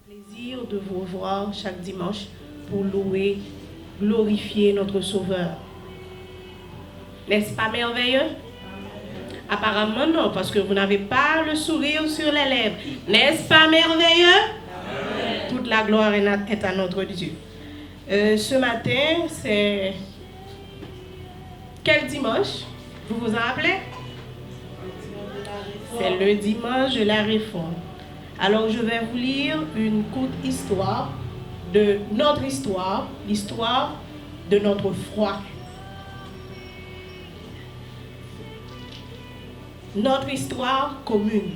Plaisir de vous revoir chaque dimanche pour louer, glorifier notre Sauveur. N'est-ce pas merveilleux? Apparemment non, parce que vous n'avez pas le sourire sur les lèvres. N'est-ce pas merveilleux? Amen. Toute la gloire est à notre Dieu. Ce matin, c'est... Quel dimanche? Vous vous en rappelez? C'est le dimanche de la Réforme. Alors je vais vous lire une courte histoire de notre histoire, l'histoire de notre foi. Notre histoire commune.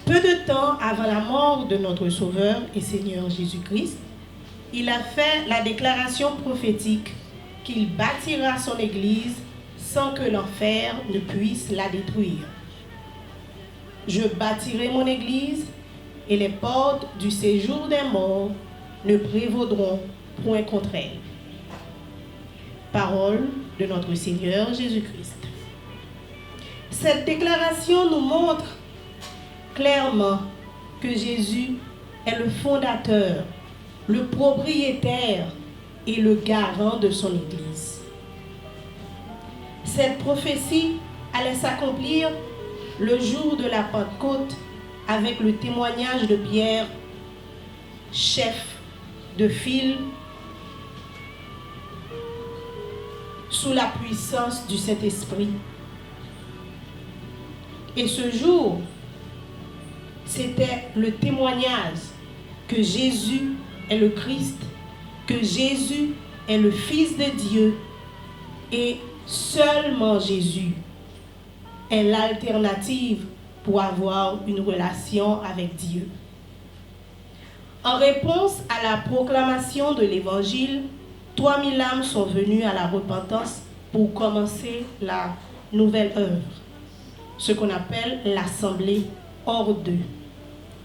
Peu de temps avant la mort de notre Sauveur et Seigneur Jésus-Christ, il a fait la déclaration prophétique qu'il bâtira son Église sans que l'enfer ne puisse la détruire. Je bâtirai mon Église et les portes du séjour des morts ne prévaudront point contre elle. Parole de notre Seigneur Jésus-Christ. Cette déclaration nous montre clairement que Jésus est le fondateur, le propriétaire et le garant de son Église. Cette prophétie allait s'accomplir le jour de la Pentecôte avec le témoignage de Pierre, chef de file, sous la puissance du Saint-Esprit. Et ce jour, c'était le témoignage que Jésus est le Christ, que Jésus est le Fils de Dieu et seulement Jésus est l'alternative pour avoir une relation avec Dieu. En réponse à la proclamation de l'Évangile, 3000 âmes sont venues à la repentance pour commencer la nouvelle œuvre, ce qu'on appelle l'assemblée hors d'eux,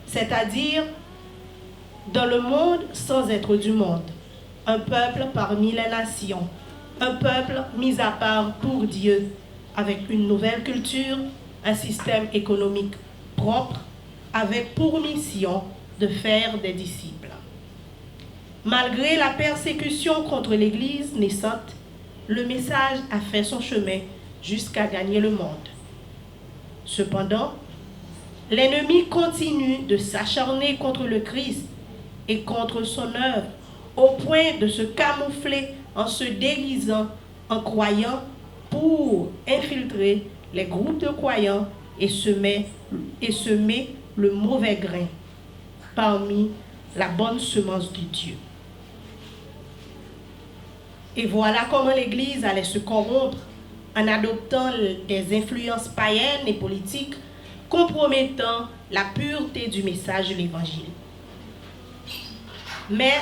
c'est-à-dire dans le monde sans être du monde, un peuple parmi les nations, un peuple mis à part pour Dieu, avec une nouvelle culture, un système économique propre, avec pour mission de faire des disciples. Malgré la persécution contre l'Église naissante, le message a fait son chemin jusqu'à gagner le monde. Cependant, l'ennemi continue de s'acharner contre le Christ et contre son œuvre, au point de se camoufler en se déguisant en croyant pour infiltrer les groupes de croyants et semer le mauvais grain parmi la bonne semence de Dieu. Et voilà comment l'Église allait se corrompre en adoptant des influences païennes et politiques compromettant la pureté du message de l'Évangile. Mais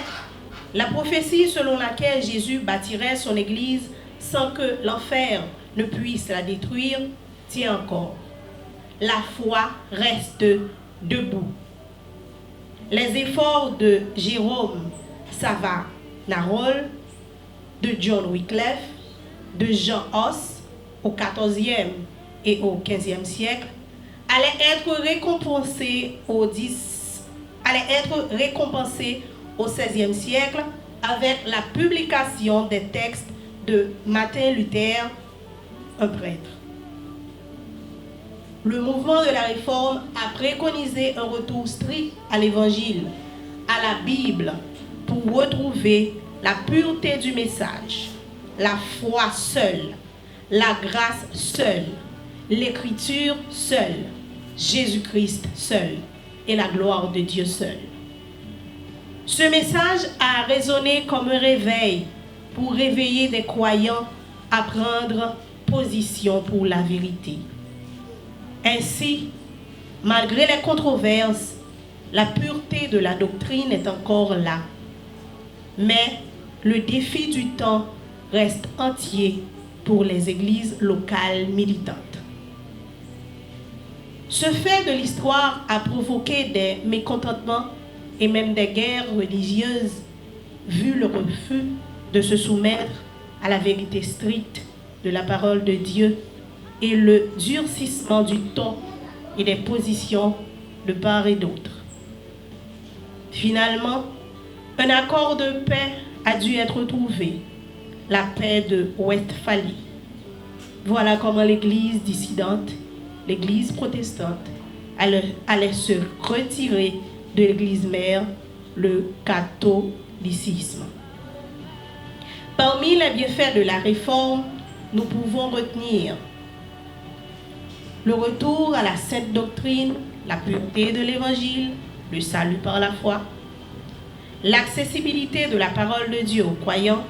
la prophétie selon laquelle Jésus bâtirait son Église sans que l'enfer ne puisse la détruire tient encore. La foi reste debout. Les efforts de Jérôme Savonarola, de John Wycliffe, de Jean Hus au XIVe et au XVe siècle allaient être récompensés au XVIe siècle avec la publication des textes de Martin Luther, un prêtre. Le mouvement de la Réforme a préconisé un retour strict à l'Évangile, à la Bible, pour retrouver la pureté du message, la foi seule, la grâce seule, l'Écriture seule, Jésus-Christ seul et la gloire de Dieu seul. Ce message a résonné comme un réveil pour réveiller des croyants à prendre position pour la vérité. Ainsi, malgré les controverses, la pureté de la doctrine est encore là. Mais le défi du temps reste entier pour les églises locales militantes. Ce fait de l'histoire a provoqué des mécontentements et même des guerres religieuses, vu le refus de se soumettre à la vérité stricte de la parole de Dieu et le durcissement du ton et des positions de part et d'autre. Finalement, un accord de paix a dû être trouvé, la paix de Westphalie. Voilà comment l'Église dissidente, l'Église protestante, allait se retirer de l'Église mère, le catholicisme. Parmi les bienfaits de la réforme, nous pouvons retenir le retour à la sainte doctrine, la pureté de l'Évangile, le salut par la foi, l'accessibilité de la parole de Dieu aux croyants,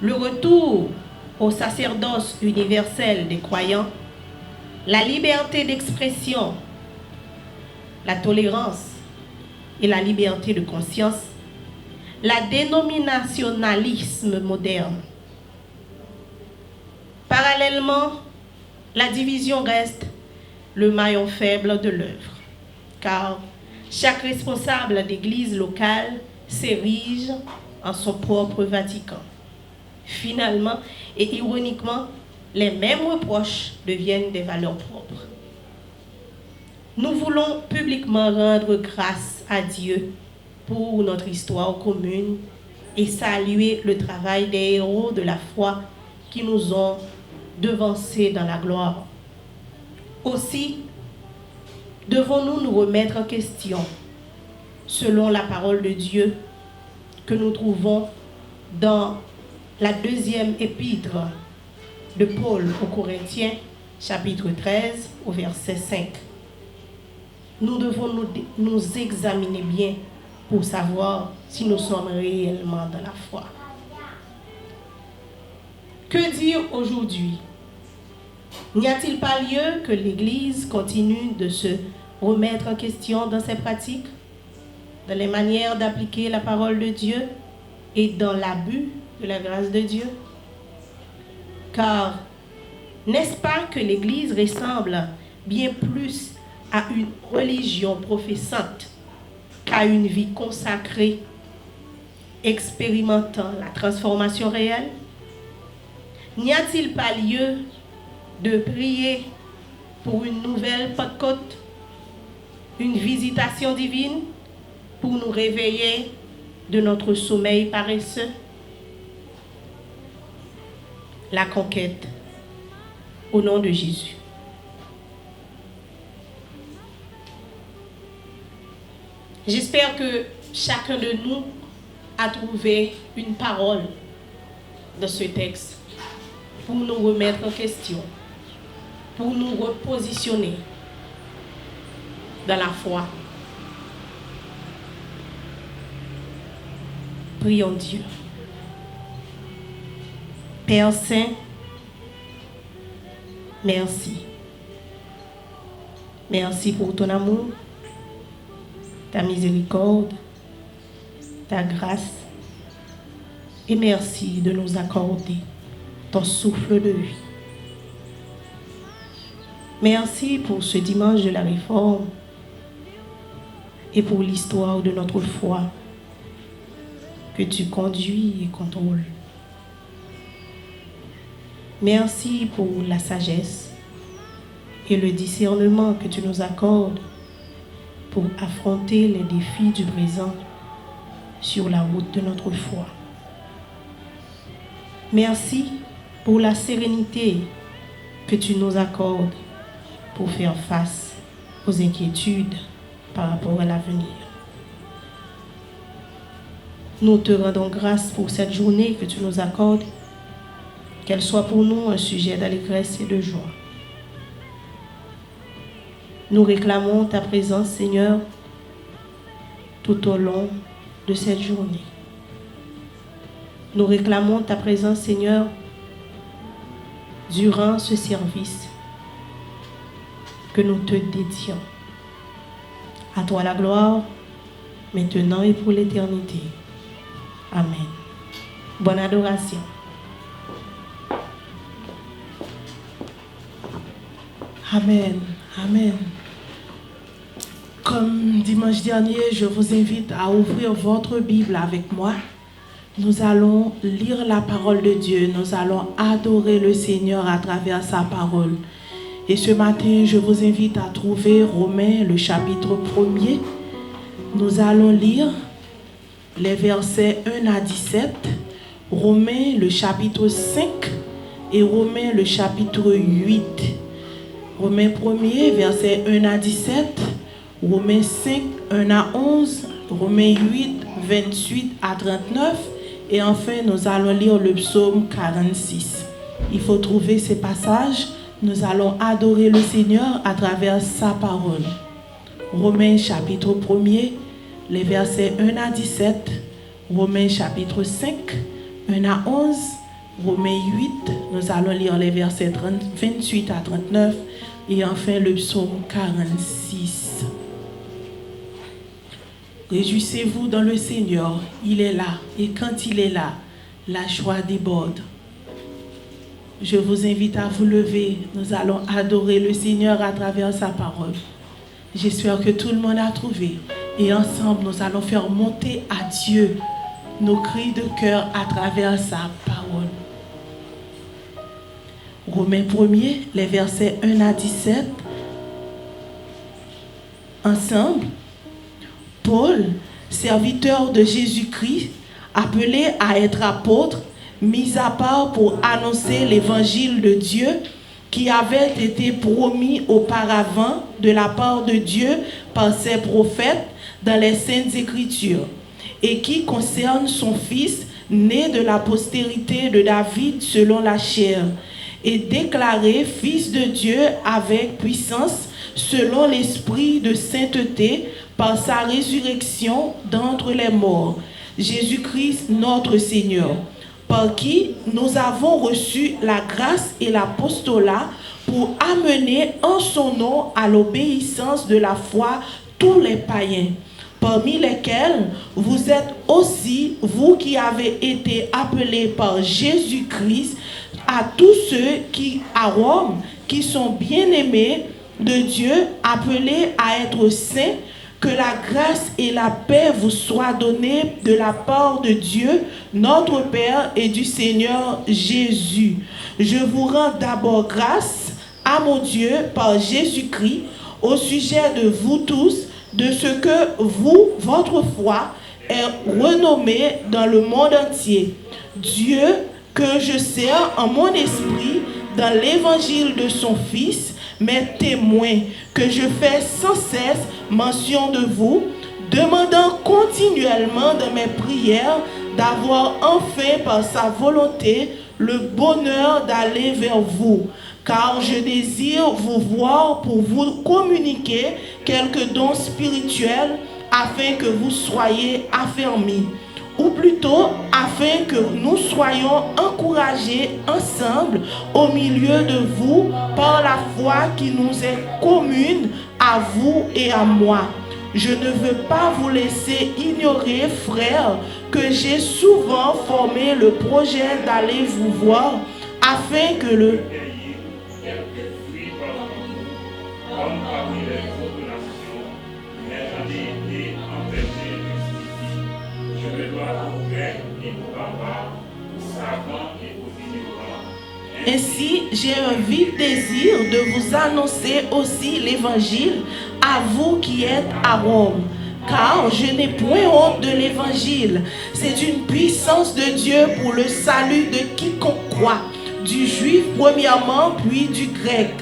le retour au sacerdoce universel des croyants, la liberté d'expression, la tolérance et la liberté de conscience, la dénominationalisme moderne. Parallèlement, la division reste le maillon faible de l'œuvre, car chaque responsable d'église locale s'érige en son propre Vatican. Finalement et ironiquement, les mêmes reproches deviennent des valeurs propres. Nous voulons publiquement rendre grâce à Dieu pour notre histoire commune et saluer le travail des héros de la foi qui nous ont devancés dans la gloire. Aussi, devons-nous nous remettre en question selon la parole de Dieu que nous trouvons dans la deuxième épître de Paul aux Corinthiens, chapitre 13, au verset 5. Nous devons nous examiner bien pour savoir si nous sommes réellement dans la foi. Que dire aujourd'hui? N'y a-t-il pas lieu que l'Église continue de se remettre en question dans ses pratiques, dans les manières d'appliquer la parole de Dieu et dans l'abus de la grâce de Dieu? Car n'est-ce pas que l'Église ressemble bien plus à une religion professante qu'à une vie consacrée, expérimentant la transformation réelle? N'y a-t-il pas lieu de prier pour une nouvelle Pentecôte, une visitation divine pour nous réveiller de notre sommeil paresseux? La conquête au nom de Jésus. J'espère que chacun de nous a trouvé une parole dans ce texte pour nous remettre en question, pour nous repositionner dans la foi. Prions Dieu. Père Saint, merci. Merci pour ton amour, ta miséricorde, ta grâce, et merci de nous accorder ton souffle de vie. Merci pour ce dimanche de la Réforme et pour l'histoire de notre foi que tu conduis et contrôles. Merci pour la sagesse et le discernement que tu nous accordes pour affronter les défis du présent sur la route de notre foi. Merci pour la sérénité que tu nous accordes pour faire face aux inquiétudes par rapport à l'avenir. Nous te rendons grâce pour cette journée que tu nous accordes, qu'elle soit pour nous un sujet d'allégresse et de joie. Nous réclamons ta présence, Seigneur, tout au long de cette journée. Nous réclamons ta présence, Seigneur, durant ce service que nous te dédions. À toi la gloire, maintenant et pour l'éternité. Amen. Bonne adoration. Amen. Amen. Comme dimanche dernier, je vous invite à ouvrir votre Bible avec moi. Nous allons lire la parole de Dieu. Nous allons adorer le Seigneur à travers sa parole. Et ce matin, je vous invite à trouver Romains, le chapitre 1er, Nous allons lire les versets 1 à 17, Romains le chapitre 5 et Romains le chapitre 8. Romains 1er, versets 1 à 17, Romains 5, 1 à 11, Romains 8, 28 à 39, et enfin nous allons lire le psaume 46. Il faut trouver ces passages. Nous allons adorer le Seigneur à travers sa parole. Romains chapitre 1er, les versets 1 à 17, Romains chapitre 5, 1 à 11, Romains 8, nous allons lire les versets 28 à 39, et enfin le psaume 46. Réjouissez-vous dans le Seigneur, il est là, et quand il est là, la joie déborde. Je vous invite à vous lever, nous allons adorer le Seigneur à travers sa parole. J'espère que tout le monde a trouvé, et ensemble nous allons faire monter à Dieu nos cris de cœur à travers sa parole. Romains 1er, les versets 1 à 17. Ensemble, Paul, serviteur de Jésus-Christ, appelé à être apôtre, mis à part pour annoncer l'évangile de Dieu qui avait été promis auparavant de la part de Dieu par ses prophètes dans les Saintes Écritures, et qui concerne son fils né de la postérité de David selon la chair, et déclaré fils de Dieu avec puissance selon l'esprit de sainteté par sa résurrection d'entre les morts, Jésus-Christ notre Seigneur, par qui nous avons reçu la grâce et l'apostolat pour amener en son nom à l'obéissance de la foi tous les païens, parmi lesquels vous êtes aussi, vous qui avez été appelés par Jésus-Christ, à tous ceux qui, à Rome, qui sont bien-aimés de Dieu, appelés à être saints, que la grâce et la paix vous soient données de la part de Dieu, notre Père, et du Seigneur Jésus. Je vous rends d'abord grâce à mon Dieu par Jésus-Christ au sujet de vous tous, de ce que vous, votre foi, est renommée dans le monde entier. Dieu, que je sers en mon esprit dans l'évangile de son Fils, mes témoins, que je fais sans cesse mention de vous, demandant continuellement dans mes prières d'avoir enfin par sa volonté le bonheur d'aller vers vous, car je désire vous voir pour vous communiquer quelques dons spirituels afin que vous soyez affermis, ou plutôt afin que nous soyons encouragés ensemble au milieu de vous par la foi qui nous est commune à vous et à moi. Je ne veux pas vous laisser ignorer, frères, que j'ai souvent formé le projet d'aller vous voir afin que le Ainsi, j'ai un vif désir de vous annoncer aussi l'évangile à vous qui êtes à Rome. Car je n'ai point honte de l'évangile. C'est une puissance de Dieu pour le salut de quiconque croit, du juif premièrement, puis du grec.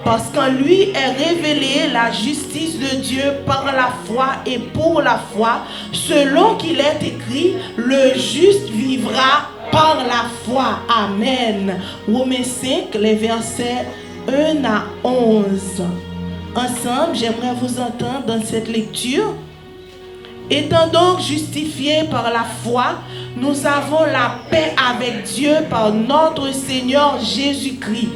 Parce qu'en lui est révélée la justice de Dieu par la foi et pour la foi, selon qu'il est écrit, le juste vivra par la foi. Amen. Romains 5, les versets 1 à 11. Ensemble, j'aimerais vous entendre dans cette lecture. Étant donc justifiés par la foi, nous avons la paix avec Dieu par notre Seigneur Jésus-Christ,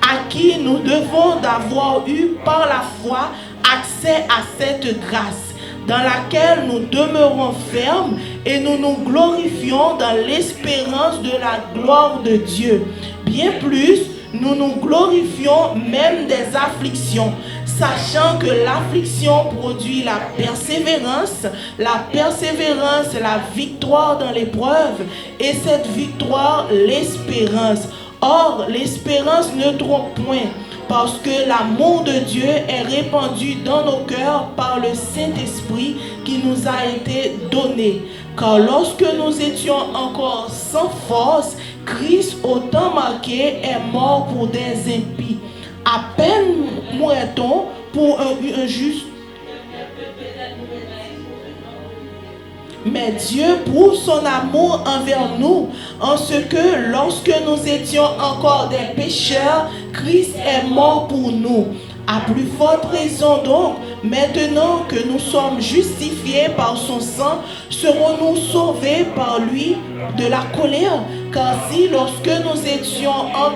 à qui nous devons d'avoir eu par la foi accès à cette grâce, dans laquelle nous demeurons fermes et nous nous glorifions dans l'espérance de la gloire de Dieu. Bien plus, nous nous glorifions même des afflictions, sachant que l'affliction produit la persévérance, la victoire dans l'épreuve, et cette victoire, l'espérance. Or, l'espérance ne trompe point, parce que l'amour de Dieu est répandu dans nos cœurs par le Saint-Esprit qui nous a été donné. Car lorsque nous étions encore sans force, Christ, au temps marqué, est mort pour des impies. À peine mourrait-on pour un juste. Mais Dieu prouve son amour envers nous en ce que lorsque nous étions encore des pécheurs, Christ est mort pour nous. À plus forte raison donc, maintenant que nous sommes justifiés par son sang, serons-nous sauvés par lui de la colère. Car si lorsque nous étions en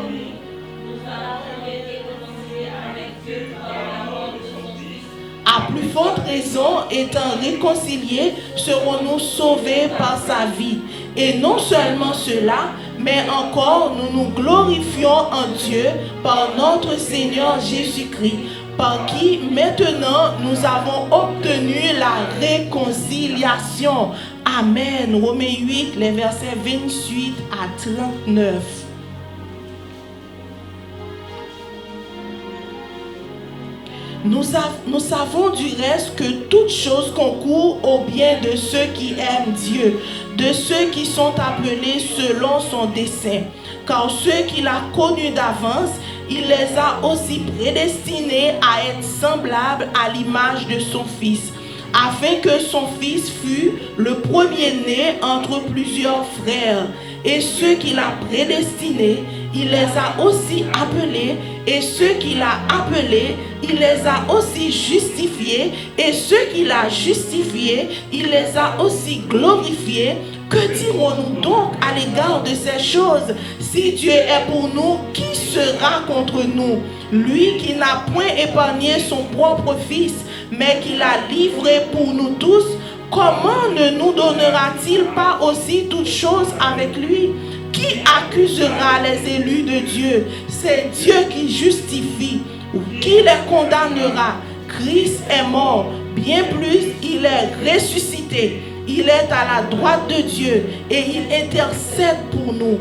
à plus forte raison, étant réconciliés, serons-nous sauvés par sa vie. Et non seulement cela, mais encore nous nous glorifions en Dieu par notre Seigneur Jésus-Christ, par qui maintenant nous avons obtenu la réconciliation. Amen. Romains 8, les versets 28 à 39. Nous savons du reste que toute chose concourt au bien de ceux qui aiment Dieu, de ceux qui sont appelés selon son dessein. Car ceux qu'il a connus d'avance, il les a aussi prédestinés à être semblables à l'image de son Fils, afin que son Fils fût le premier-né entre plusieurs frères. Et ceux qu'il a prédestinés, il les a aussi appelés, et ceux qu'il a appelés, il les a aussi justifiés, et ceux qu'il a justifiés, il les a aussi glorifiés. Que dirons-nous donc à l'égard de ces choses? Si Dieu est pour nous, qui sera contre nous? Lui qui n'a point épargné son propre Fils, mais qui l'a livré pour nous tous, comment ne nous donnera-t-il pas aussi toutes choses avec lui? Qui accusera les élus de Dieu? C'est Dieu qui justifie. Ou qui les condamnera? Christ est mort, bien plus il est ressuscité. Il est à la droite de Dieu et il intercède pour nous.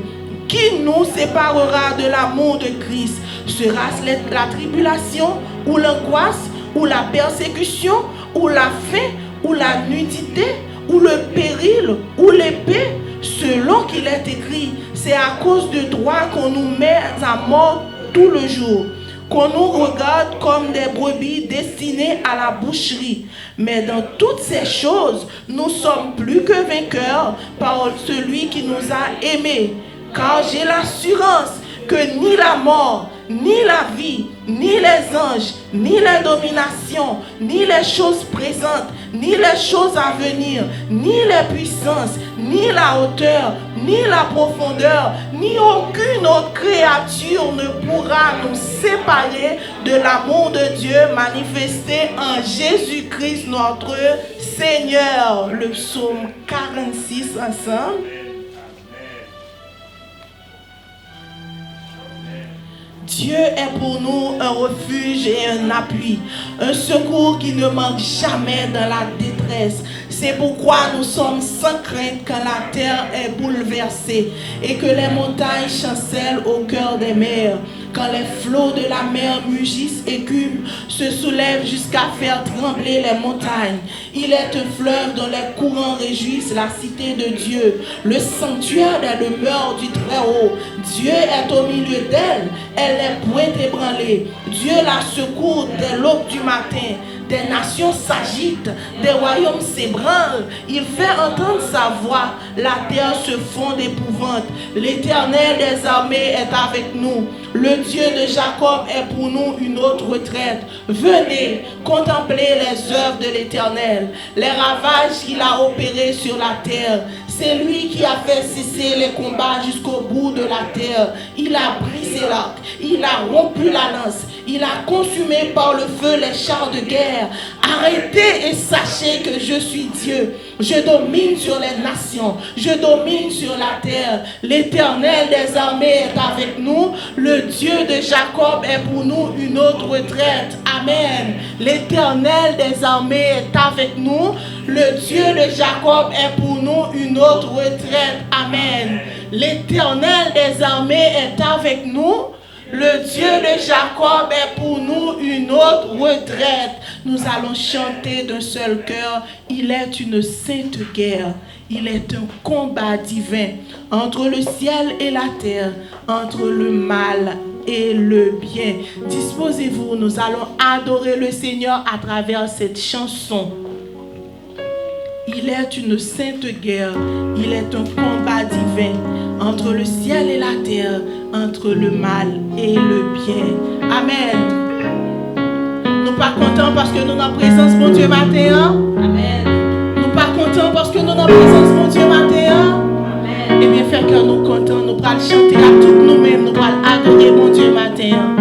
Qui nous séparera de l'amour de Christ? Sera-ce la tribulation ou l'angoisse ou la persécution ou la faim ou la nudité ou le péril ou l'épée? Selon qu'il est écrit, c'est à cause de toi qu'on nous met à mort tout le jour, qu'on nous regarde comme des brebis destinées à la boucherie. Mais dans toutes ces choses, nous sommes plus que vainqueurs par celui qui nous a aimés. Car j'ai l'assurance que ni la mort, ni la vie, ni les anges, ni les dominations, ni les choses présentes, ni les choses à venir, ni les puissances, ni la hauteur, ni la profondeur, ni aucune autre créature ne pourra nous séparer de l'amour de Dieu manifesté en Jésus-Christ notre Seigneur. Le psaume 46 ensemble. Dieu est pour nous un refuge et un appui, un secours qui ne manque jamais dans la détresse. C'est pourquoi nous sommes sans crainte quand la terre est bouleversée et que les montagnes chancellent au cœur des mers. Quand les flots de la mer mugissent, écument, se soulèvent jusqu'à faire trembler les montagnes. Il est un fleuve dont les courants réjouissent la cité de Dieu, le sanctuaire des demeures du Très-Haut. Dieu est au milieu d'elle, elle n'est point ébranlée. Dieu la secourt dès l'aube du matin. Des nations s'agitent, des royaumes s'ébranlent. Il fait entendre sa voix, la terre se fond d'épouvante. L'Éternel des armées est avec nous. Le Dieu de Jacob est pour nous une autre retraite. Venez contempler les œuvres de l'Éternel, les ravages qu'il a opérés sur la terre. C'est lui qui a fait cesser les combats jusqu'au bout de la terre. Il a brisé l'arc, il a rompu la lance, il a consumé par le feu les chars de guerre. Arrêtez et sachez que je suis Dieu. Je domine sur les nations, je domine sur la terre. L'Éternel des armées est avec nous. Le Dieu de Jacob est pour nous une autre retraite. Amen. L'Éternel des armées est avec nous. Le Dieu de Jacob est pour nous une autre retraite. Amen. L'Éternel des armées est avec nous. Le Dieu de Jacob est pour nous une haute retraite. Nous allons chanter d'un seul cœur. Il est une sainte guerre. Il est un combat divin entre le ciel et la terre, entre le mal et le bien. Disposez-vous, nous allons adorer le Seigneur à travers cette chanson. Il est une sainte guerre, il est un combat divin entre le ciel et la terre, entre le mal et le bien. Amen. Nous pas contents parce que nous sommes en présence, mon Dieu, matin. Amen. Nous pas contents parce que nous sommes en présence, mon Dieu, matin. Amen. Eh bien, fait que nous contents, nous allons chanter à toutes nous-mêmes, nous allons adorer mon Dieu, matin.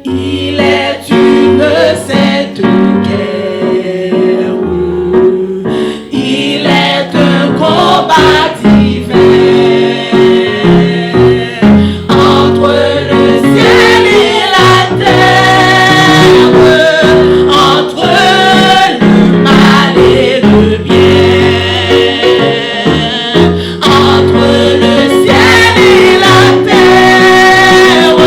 Il est une sainte guerre. Combat divin entre le ciel et la terre, entre le mal et le bien, entre le ciel et la terre,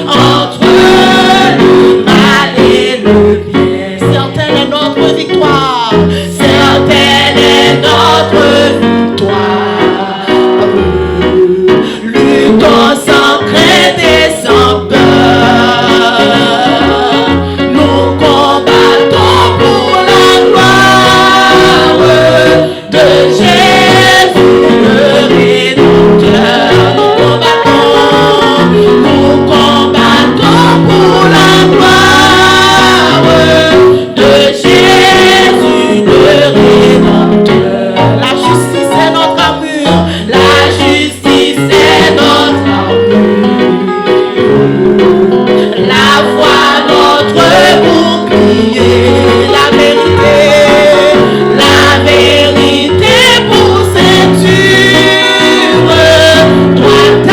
entre le mal et le bien. Certaine est notre victoire, certaine est notre victoire. Luttons sans crainte et sans peur. Nous combattons pour la gloire de Jésus le Rédempteur. Nous combattons pour la gloire de Jésus le Rédempteur. La justice est notre armure. La justice est notre armure. La foi notre bouclier. La vérité pour ceinture. Droite à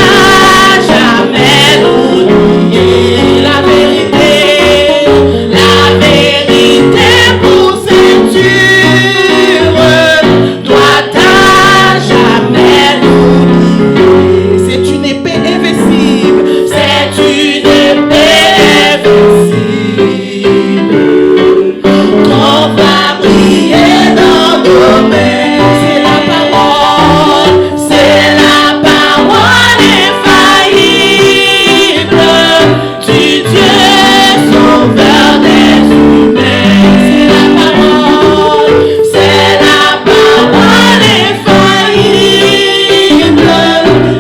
jamais nous lier. La vérité pour ceinture. Droite à jamais nous lier. C'est une épée invincible. C'est une épée invincible. Qu'on va briller dans nos mains. C'est la parole infaillible du Dieu sauveur des humains. C'est la parole infaillible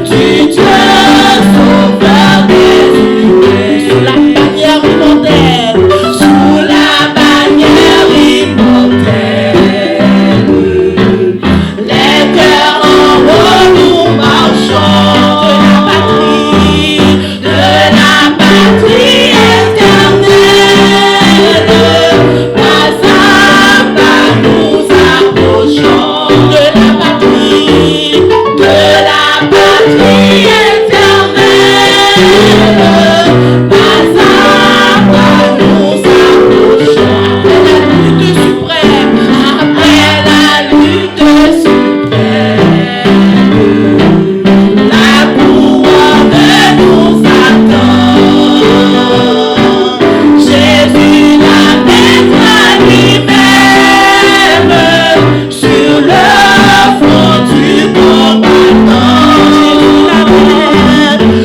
du Dieu sauveur des humains. Sous la bannière immortelle, sous la bannière immortelle, les cœurs en haut nous marchons de la patrie éternelle. Pas à pas nous approchons de la patrie éternelle. Pas à pas nous approchons. Après la lutte suprême, la couronne nous attend. Jésus l'amènera lui-même sur le front du combattant.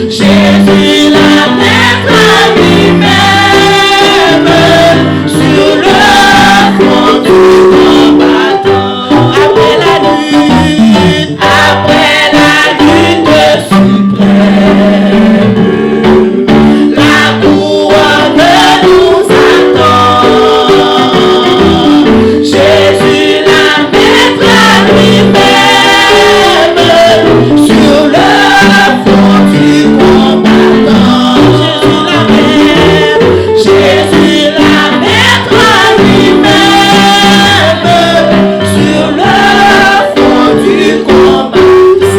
Jésus l'amènera lui-même sur le front du combattant. Après la lutte suprême, la couronne nous attend. Jésus l'amènera lui-même sur le front du combattant. Jésus l'amènera lui-même sur le front du combat.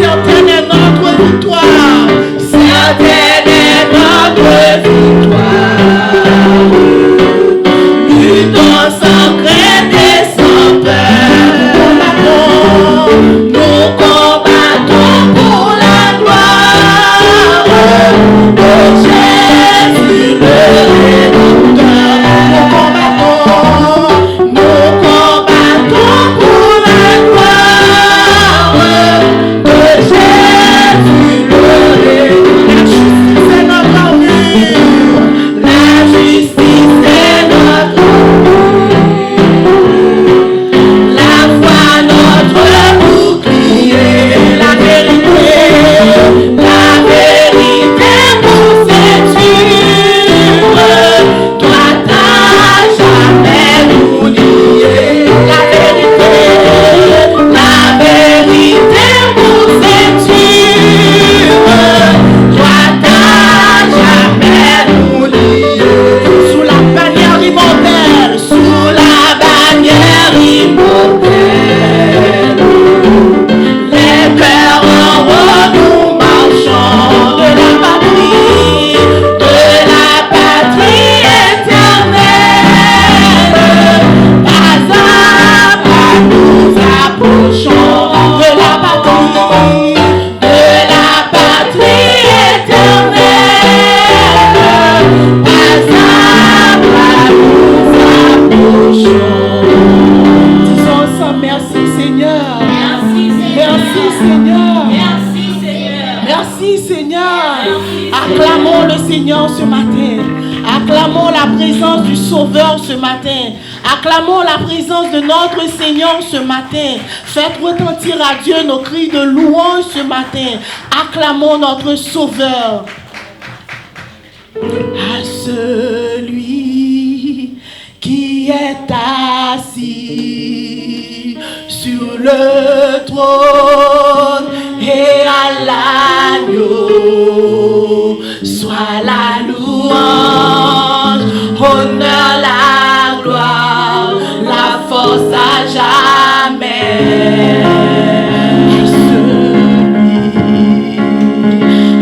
Certaine est notre victoire. Certaine est notre victoire. Luttons sans crainte et sans peur. Nous combattons pour la gloire Disons ensemble, merci Seigneur. Merci Seigneur. Merci Seigneur. Acclamons le Seigneur ce matin. Acclamons la présence du Sauveur ce matin. Acclamons la présence de notre Seigneur ce matin. Faites retentir à Dieu nos cris de louange ce matin. Acclamons notre Sauveur. À celui qui est assis sur le trône et à l'agneau, soit la louange, honneur, la gloire, la force à jamais.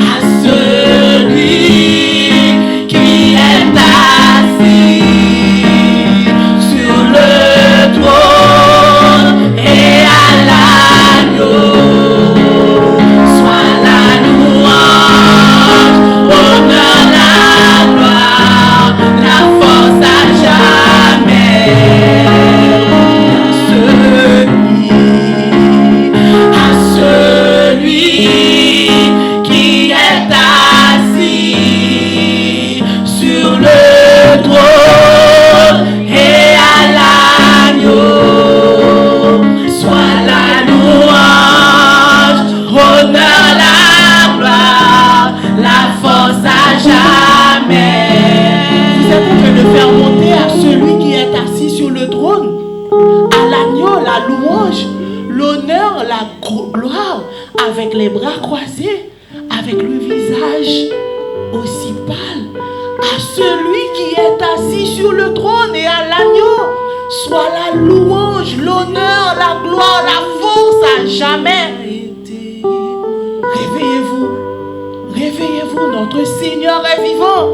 À celui qui est assis sur le trône et à l'agneau, soit la louange, honneur, la gloire, la force à jamais. À celui qui est assis sur le trône et à l'agneau, soit la louange, honneur, la gloire, la force à jamais. Vous êtes en train de faire monter à celui qui est assis sur le trône, à l'agneau, la louange, l'honneur, la gloire, avec les bras croisés, avec le visage aussi pâle. À celui qui est assis sur le trône et à l'agneau, soit la louange, l'honneur, la gloire, la force à jamais. Réveillez-vous, réveillez-vous, notre Seigneur est vivant.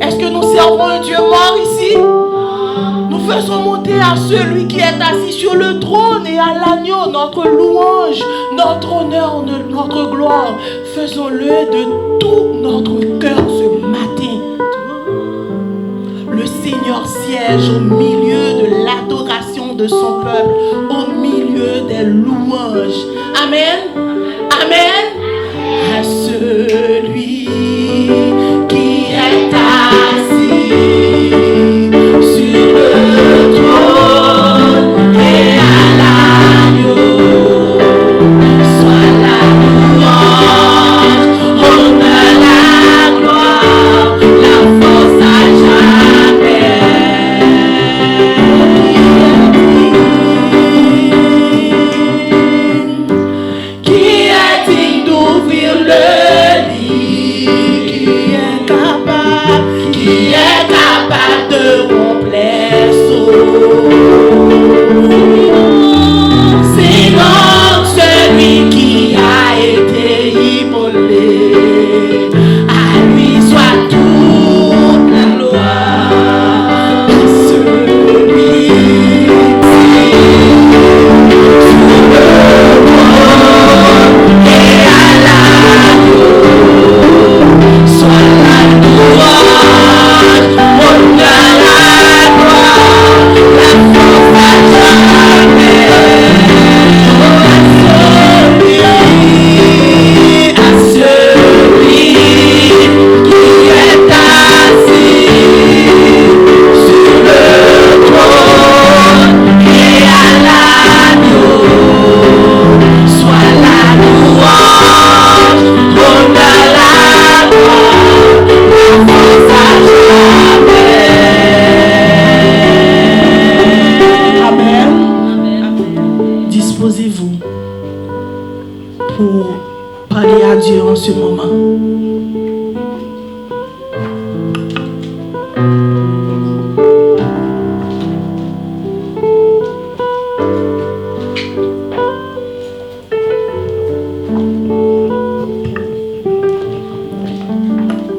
Est-ce que nous servons un Dieu mort ici? Nous faisons monter à celui qui est assis sur le trône et à l'agneau notre louange, notre honneur, notre gloire. Faisons-le de tout notre cœur ce matin. Le Seigneur siège au milieu de l'adoration de son peuple, au milieu des louanges. Amen. Amen. À celui qui est assis sur le trône et à l'agneau, soit la louange, honneur, la gloire, la force à jamais. Qui est digne d'ouvrir le lit, qui est capable de rompre les seaux. Sinon celui qui a été immolé, à lui soit toute la gloire. Celui sur le trône et à l'agneau, soit la louange, honneur, la gloire, la force à jamais. À celui qui est assis sur le trône et à l'agneau, soit la louange, honneur, la gloire, la force à jamais. Amen. Disposez-vous pour parler à Dieu en ce moment.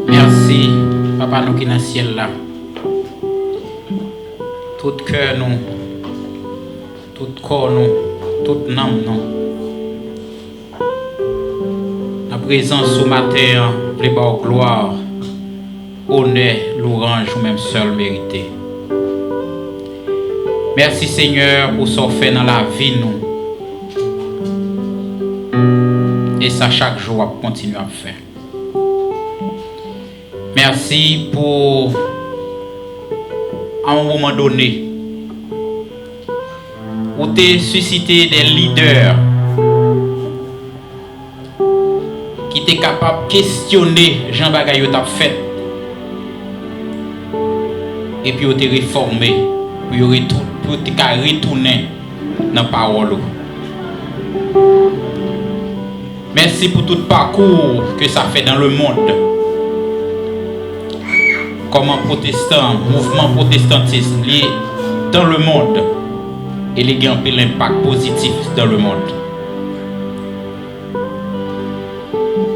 Merci, Papa nous qui est dans le ciel là. Tout cœur nous, tout corps nous, toute âme nous. La présence au matin, plus bas gloire, honneur, louange ou même seul mérité. Merci Seigneur pour ce qu'on fait dans la vie nous. Et ça chaque jour on continue à faire. Merci pour à un moment donné où tu as suscité des leaders qui étaient capables de questionner Jean Bagayot t'a fait et puis tu réformé pour te retourner dans la parole. Merci pour tout le parcours que ça fait dans le monde. Comme un protestant, mouvement protestantisme lié dans le monde et les a un impact positif dans le monde.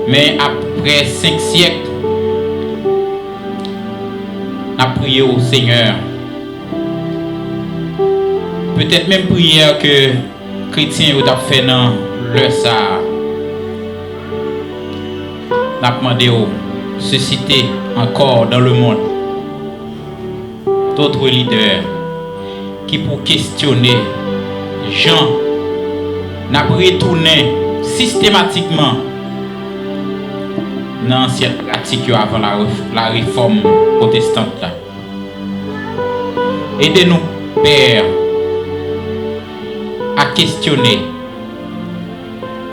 Mais après 5 siècles, on a prié au Seigneur. Peut-être même prière que chrétiens ont fait dans leur ça. On a demandé au susciter encore dans le monde d'autres leaders qui pour questionner Jean n'a retourné systématiquement dans l'ancienne pratique avant la réforme protestante. Aidez-nous, Père, à questionner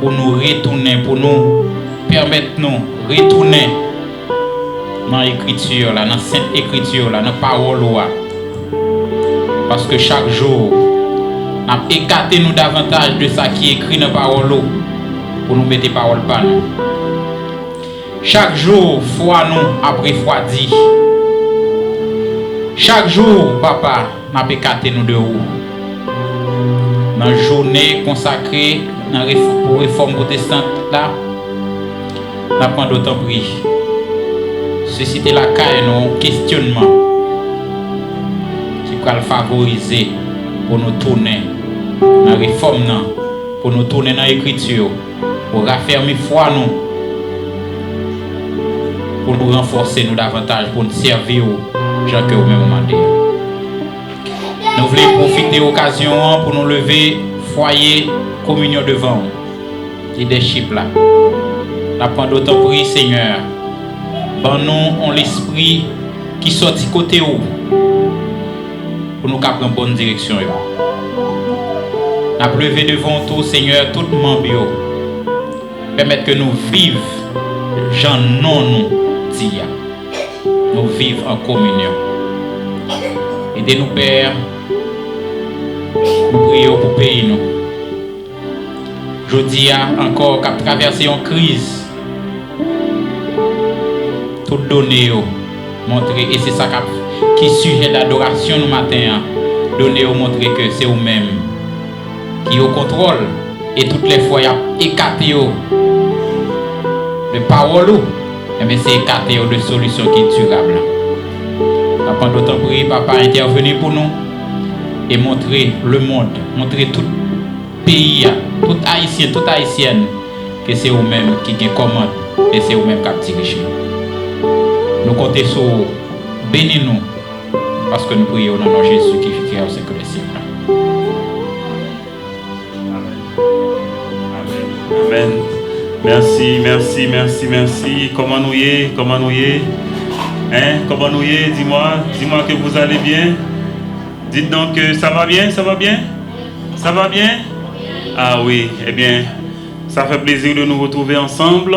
pour nous retourner, pour nous permettre de retourner dans l'écriture, dans la sainte écriture, dans la parole. Parce que chaque jour, nous avons écarté nous davantage de ça qui est écrit dans la parole pour nous mettre les paroles par nous. Chaque jour, foi nous après foi dit. Chaque jour, papa, nous avons écarté nous de haut. Dans la journée consacrée pour la réforme protestante, là, nous avons d'autant pris. Susciter la caille, nos questionnements qui va le favoriser pour nous tourner dans la réforme, pour nous tourner dans l'écriture, pour raffermir foi nous, pour nous renforcer nous davantage, pour nous servir aux gens que vous même demandé. Nous voulons profiter de l'occasion pour nous lever foyer communion devant leadership là. Nous avons d'autant pris, Seigneur. Ben nous on l'esprit qui sorti côté où pour nous prendre une bonne direction. N'a levé devant tout Seigneur tout membre. Permettre que nous vivions Jean non nous dit. Nous vivons en communion. Aidez-nous Père. Nous prions pour pays nous. Je dis encore qu'à traverser une crise. Tout donner, montrer, et c'est ça qui sujet d'adoration nous matin, donner, montrer que c'est vous-même qui au contrôle, et toutes les fois, il y a écarté de paroles, mais c'est écarté de solutions qui sont durables. Pendant d'autant prier, papa intervenir pour nous et montrer le monde, montrer tout pays, tout haïtien, toute haïtienne, que c'est vous-même qui commande et c'est vous-même qui dirige. Nous comptons sur bénis-nous parce que nous prions au nom de Jésus qui vit au siècle des siècles. Amen. Amen. Merci, merci, merci, merci. Comment nous y est? Comment nous y est? Hein? Comment nous y est? Dis-moi que vous allez bien. Dites donc que ça va bien, ça va bien? Ça va bien? Ah oui, eh bien, ça fait plaisir de nous retrouver ensemble.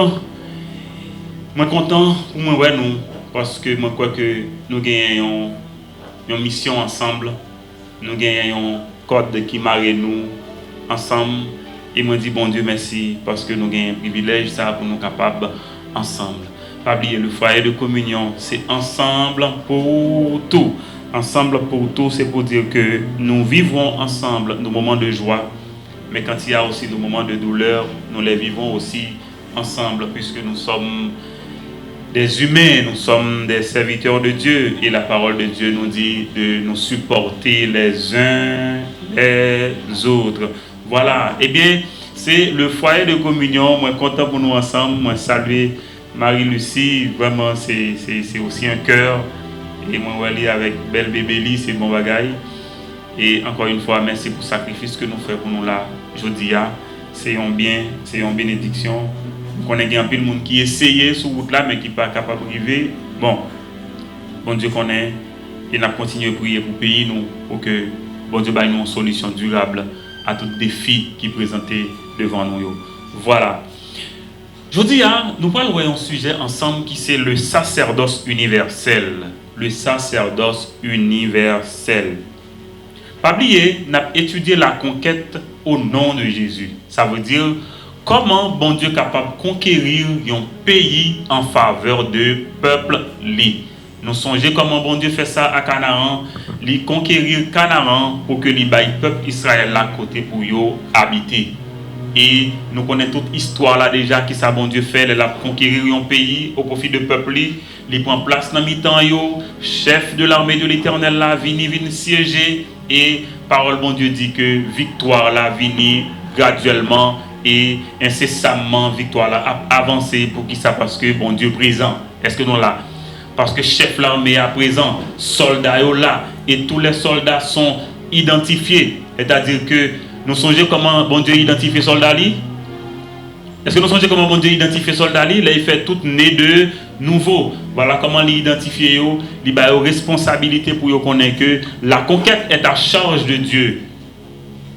Moi content pour moi ouais nous parce que moi crois que nous gagnons une mission ensemble, nous gagnons un code qui marie nous ensemble et moi dis bon Dieu merci parce que nous gagnons un privilège ça pour nous capables ensemble. Pas oublier le foyer de communion, c'est ensemble pour tout. Ensemble pour tout, c'est pour dire que nous vivons ensemble nos moments de joie, mais quand il y a aussi nos moments de douleur, nous les vivons aussi ensemble puisque nous sommes des humains, nous sommes des serviteurs de Dieu et la parole de Dieu nous dit de nous supporter les uns les autres. Voilà, eh bien, c'est le foyer de communion, moi content pour nous ensemble, moi saluer Marie-Lucie, vraiment c'est aussi un cœur et moi aller avec belle bébé Lee, c'est bon bagaille. Et encore une fois, merci pour le sacrifice que nous faisons pour nous là. Je dis, c'est un bien, c'est une bénédiction. Nous connaissons un peu de monde qui essaye sur route là, mais qui n'est pas capable d'arriver. Bon Dieu connaît. Et nous continuons à prier pour le pays, nous, pour que bon Dieu ait une solution durable à tous les défis qui présentés devant nous. Voilà. Je dis, nous parlons d'un sujet ensemble qui c'est le sacerdoce universel. Le sacerdoce universel. Pas oublier, nous avons étudié la conquête au nom de Jésus. Ça veut dire comment bon Dieu est capable de conquérir un pays en faveur de peuple li. Nous songeons comment bon Dieu fait ça à Canaan, lui conquérir Canaan pour que le peuple Israël là côté pour y habiter. Et nous connaissons toute l'histoire là déjà qui ça bon Dieu fait, il a conquérir un pays au profit de peuple, il prend place dans mi-temps yo, chef de l'armée de l'Éternel là vini siéger et parole bon Dieu dit que victoire là vini graduellement et incessamment victoire là a avancé pour qui ça parce que bon Dieu présent. Est-ce que nous là parce que chef l'armée à présent, soldats là et tous les soldats sont identifiés, c'est-à-dire que nous songeons comment bon Dieu identifie soldats li. Est-ce que nous songeons comment bon Dieu identifie soldats li? Là il fait tout né de nouveau. Voilà comment il identifie yo, il a une responsabilité pour yo connaître que la conquête est à charge de Dieu.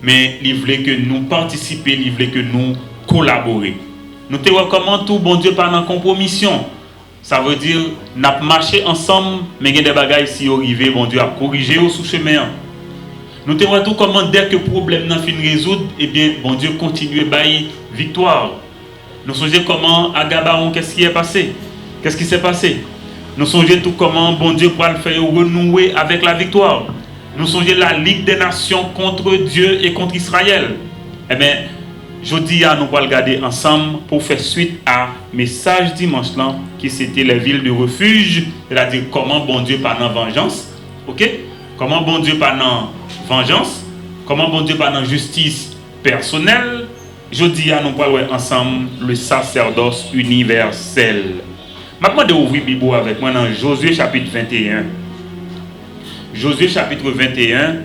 Mais il voulait que nous participions, il voulait que nous collaborer. Nous te voyons comment tout bon Dieu parle en compromission. Ça veut dire nous avons marché ensemble, mais il y a des bagages si arrivé, bon Dieu a corrigé au sous chemin. Nous te voyons tout comment dès que le problème n'a fini résoudre, eh bien bon Dieu continue à bailler victoire. Nous songeons comment à Gabaon qu'est-ce qui est passé? Qu'est-ce qui s'est passé? Nous songeons tout comment bon Dieu pourra le faire renouer avec la victoire. Nous songeons la Ligue des Nations contre Dieu et contre Israël. Eh bien, je dis à nous pour regarder ensemble pour faire suite à message dimanche là qui c'était les villes de refuge, c'est-à-dire comment bon Dieu par vengeance, ok? Comment bon Dieu par vengeance, comment bon Dieu par justice personnelle. Je dis à nous pour voir ensemble le sacerdoce universel. Maintenant de ouvrir Bible avec moi dans Josué chapitre 21. Josué chapitre 21.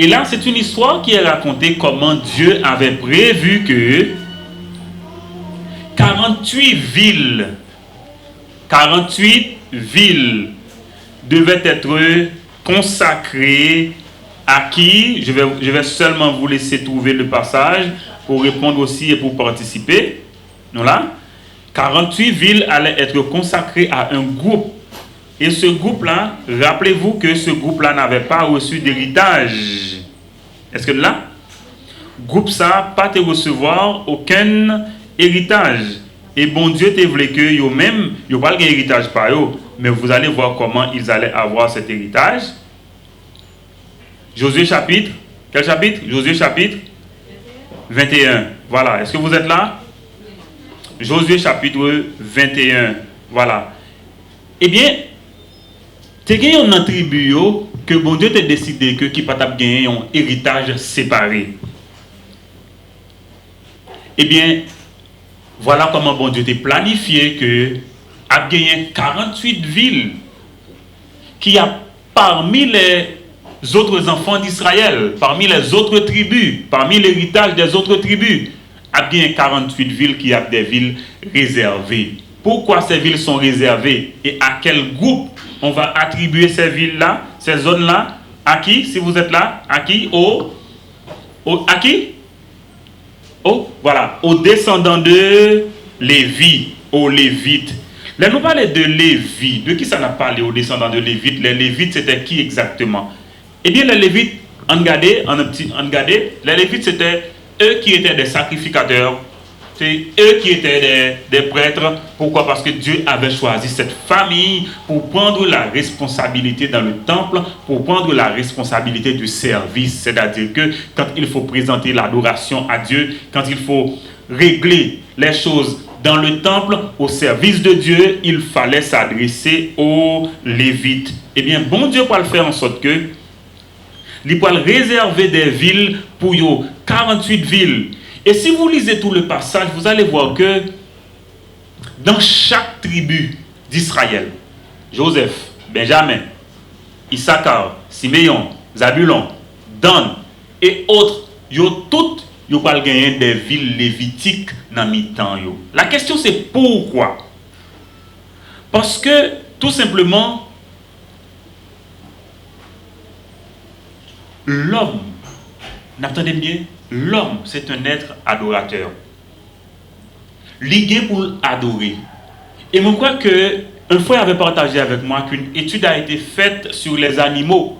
Et là, c'est une histoire qui est racontée comment Dieu avait prévu que 48 villes devaient être consacrées à qui? Je vais seulement vous laisser trouver le passage pour répondre aussi et pour participer. Non là? 48 villes allaient être consacrées à un groupe. Et ce groupe-là, rappelez-vous que ce groupe-là n'avait pas reçu d'héritage. Est-ce que là, groupe ça, pas te recevoir aucun héritage. Et bon Dieu te voulait que yo même, yo pas d'héritage par eux, mais vous allez voir comment ils allaient avoir cet héritage. Josué chapitre, quel chapitre? Josué chapitre 21. Voilà, est-ce que vous êtes là? Josué chapitre 21. Voilà. Eh bien, tu as une tribu que bon Dieu t'a décidé que qui pas gagner un héritage séparé. Eh bien, voilà comment bon Dieu t'a planifié que a gagné 48 villes qui a parmi les autres enfants d'Israël, parmi les autres tribus, parmi l'héritage des autres tribus, a gagné 48 villes qui a des villes réservées. Pourquoi ces villes sont réservées et à quel groupe on va attribuer ces villes-là, ces zones-là? À qui, si vous êtes là? À qui? À qui? Voilà, aux descendants de Lévi, aux Lévites. Là, nous parlons de Lévi. De qui ça n'a parlé aux descendants de Lévites? Les Lévites, c'était qui exactement? Eh bien, les Lévites, regardez, les Lévites, c'était eux qui étaient des sacrificateurs. C'est eux qui étaient des prêtres. Pourquoi? Parce que Dieu avait choisi cette famille pour prendre la responsabilité dans le temple, pour prendre la responsabilité du service. C'est-à-dire que quand il faut présenter l'adoration à Dieu, quand il faut régler les choses dans le temple, au service de Dieu, il fallait s'adresser aux Lévites. Eh bien, bon Dieu va le faire en sorte que il va réserver des villes pour eux, 48 villes. Et si vous lisez tout le passage, vous allez voir que dans chaque tribu d'Israël, Joseph, Benjamin, Issachar, Siméon, Zabulon, Dan et autres, yo toutes yo pas gagner des villes lévitiques dans mi-temps yo. La question c'est pourquoi? Parce que tout simplement l'homme, n'entendez bien, l'homme c'est un être adorateur. Ligué pour adorer. Et je crois que un frère avait partagé avec moi qu'une étude a été faite sur les animaux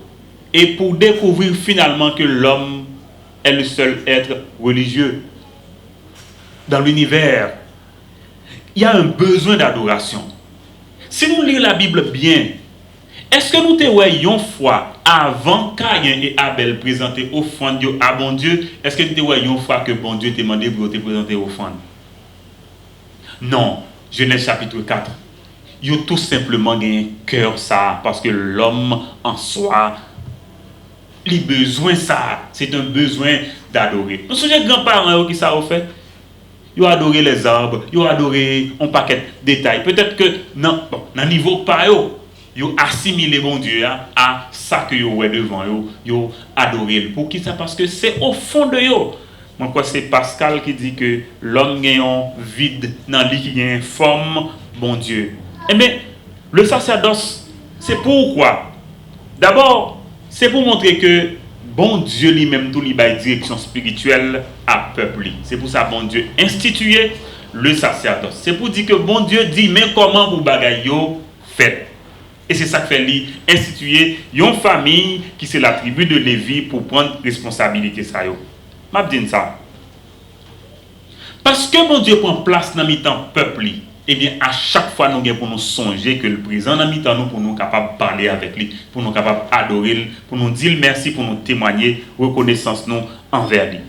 et pour découvrir finalement que l'homme est le seul être religieux dans l'univers. Il y a un besoin d'adoration. Si nous lisons la Bible bien, est-ce que nous te voyons fois avant Caïn et Abel présenter offrande à bon Dieu, est-ce que nous te voyons fois que bon Dieu t'a demandé pour te présenter offrande? Non. Genèse chapitre 4. Ils ont tout simplement gagné cœur ça parce que l'homme en soi, il a besoin ça. C'est un besoin d'adorer. Nous sommes les grands-parents qui ça ont fait. Ils ont adoré les arbres, ils ont adoré un paquet de détails. Peut-être que dans le niveau pas ils ont assimilé bon Dieu à ça que ils ont devant eux. Ils ont adoré. Pour qui ça? Parce que c'est au fond de eux. Moi, c'est Pascal qui dit que l'homme a un vide dans lui qui a une forme, bon Dieu. Eh bien, le sacerdoce, c'est pourquoi? D'abord, c'est pour montrer que bon Dieu lui-même, tout lui a une direction spirituelle à peuple. C'est pour ça que bon Dieu institué le sacerdoce. C'est pour dire que bon Dieu dit, mais comment vous bagaille fait? Et c'est ça que fait lui instituer une famille qui c'est la tribu de Lévi pour prendre responsabilité ça yo. M'a dit ça. Parce que mon Dieu prend place dans mi-temps peuple, eh bien à chaque fois nous pour nous songer que le présent dans mi-temps nous pour nous capable parler avec lui, pour nous capable adorer, pour nous dire merci, pour nous témoigner reconnaissance nous envers lui.